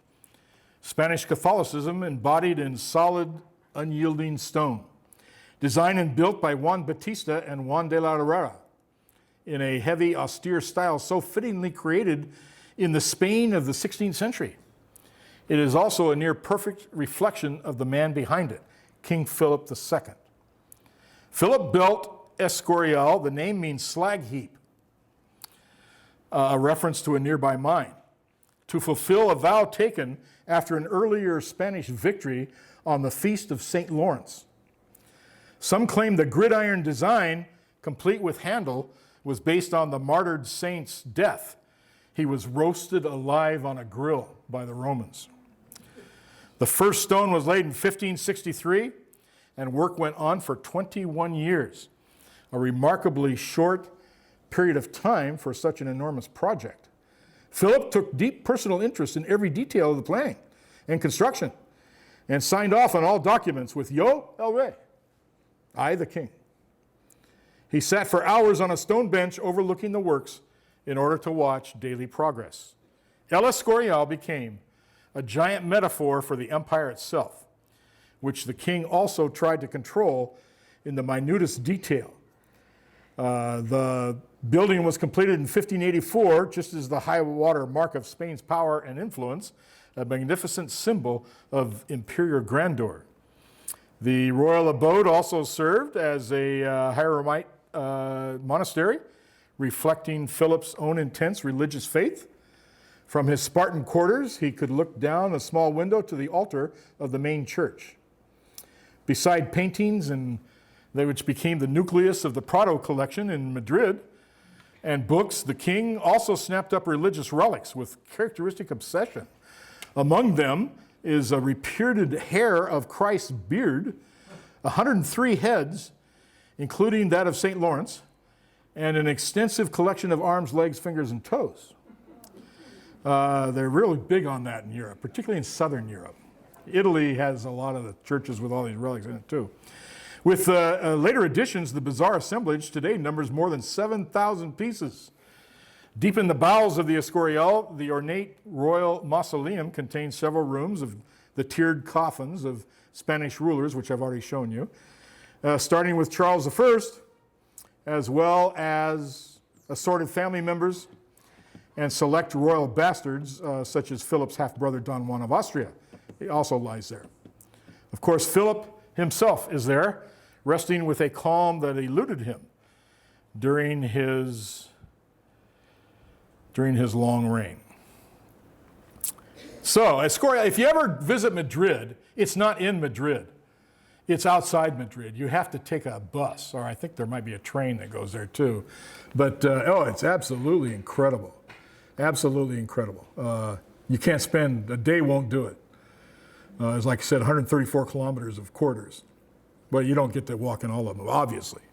Spanish Catholicism embodied in solid, unyielding stone, designed and built by Juan Bautista and Juan de la Herrera, in a heavy, austere style so fittingly created in the Spain of the 16th century. It is also a near perfect reflection of the man behind it, King Philip II. Philip built Escorial. The name means slag heap, a reference to a nearby mine, to fulfill a vow taken after an earlier Spanish victory on the Feast of St. Lawrence. Some claim the gridiron design, complete with handle, was based on the martyred saint's death. He was roasted alive on a grill by the Romans. The first stone was laid in 1563, and work went on for 21 years, a remarkably short period of time for such an enormous project. Philip took deep personal interest in every detail of the planning and construction and signed off on all documents with Yo el Rey, I the king. He sat for hours on a stone bench overlooking the works in order to watch daily progress. El Escorial became a giant metaphor for the empire itself, which the king also tried to control in the minutest detail. The building was completed in 1584, just as the high water mark of Spain's power and influence, a magnificent symbol of imperial grandeur. The royal abode also served as a Hieronymite monastery, reflecting Philip's own intense religious faith. From his Spartan quarters, he could look down a small window to the altar of the main church. Beside paintings, which became the nucleus of the Prado collection in Madrid, and books, the king also snapped up religious relics with characteristic obsession. Among them is a reputed hair of Christ's beard, 103 heads, including that of St. Lawrence, and an extensive collection of arms, legs, fingers, and toes. They're really big on that in Europe, particularly in southern Europe. Italy has a lot of the churches with all these relics in it too. With later additions, the bizarre assemblage today numbers more than 7,000 pieces. Deep in the bowels of the Escorial, the ornate royal mausoleum contains several rooms of the tiered coffins of Spanish rulers, which I've already shown you, starting with Charles I, as well as assorted family members and select royal bastards, such as Philip's half-brother Don Juan of Austria. He also lies there. Of course, Philip himself is there, resting with a calm that eluded him during his long reign. So, Escorial, if you ever visit Madrid, it's not in Madrid. It's outside Madrid. You have to take a bus, or I think there might be a train that goes there too. But, it's absolutely incredible. Absolutely incredible. You can't spend, a day won't do it. It's like I said, 134 kilometers of corridors. But you don't get to walk in all of them, obviously.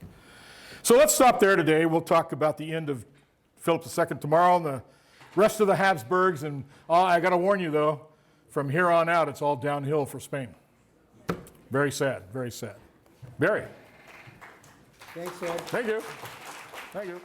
So let's stop there today. We'll talk about the end of Philip II tomorrow and the rest of the Habsburgs. And I got to warn you, though, from here on out, it's all downhill for Spain. Very sad, very sad. Barry. Thanks, Ed. Thank you. Thank you.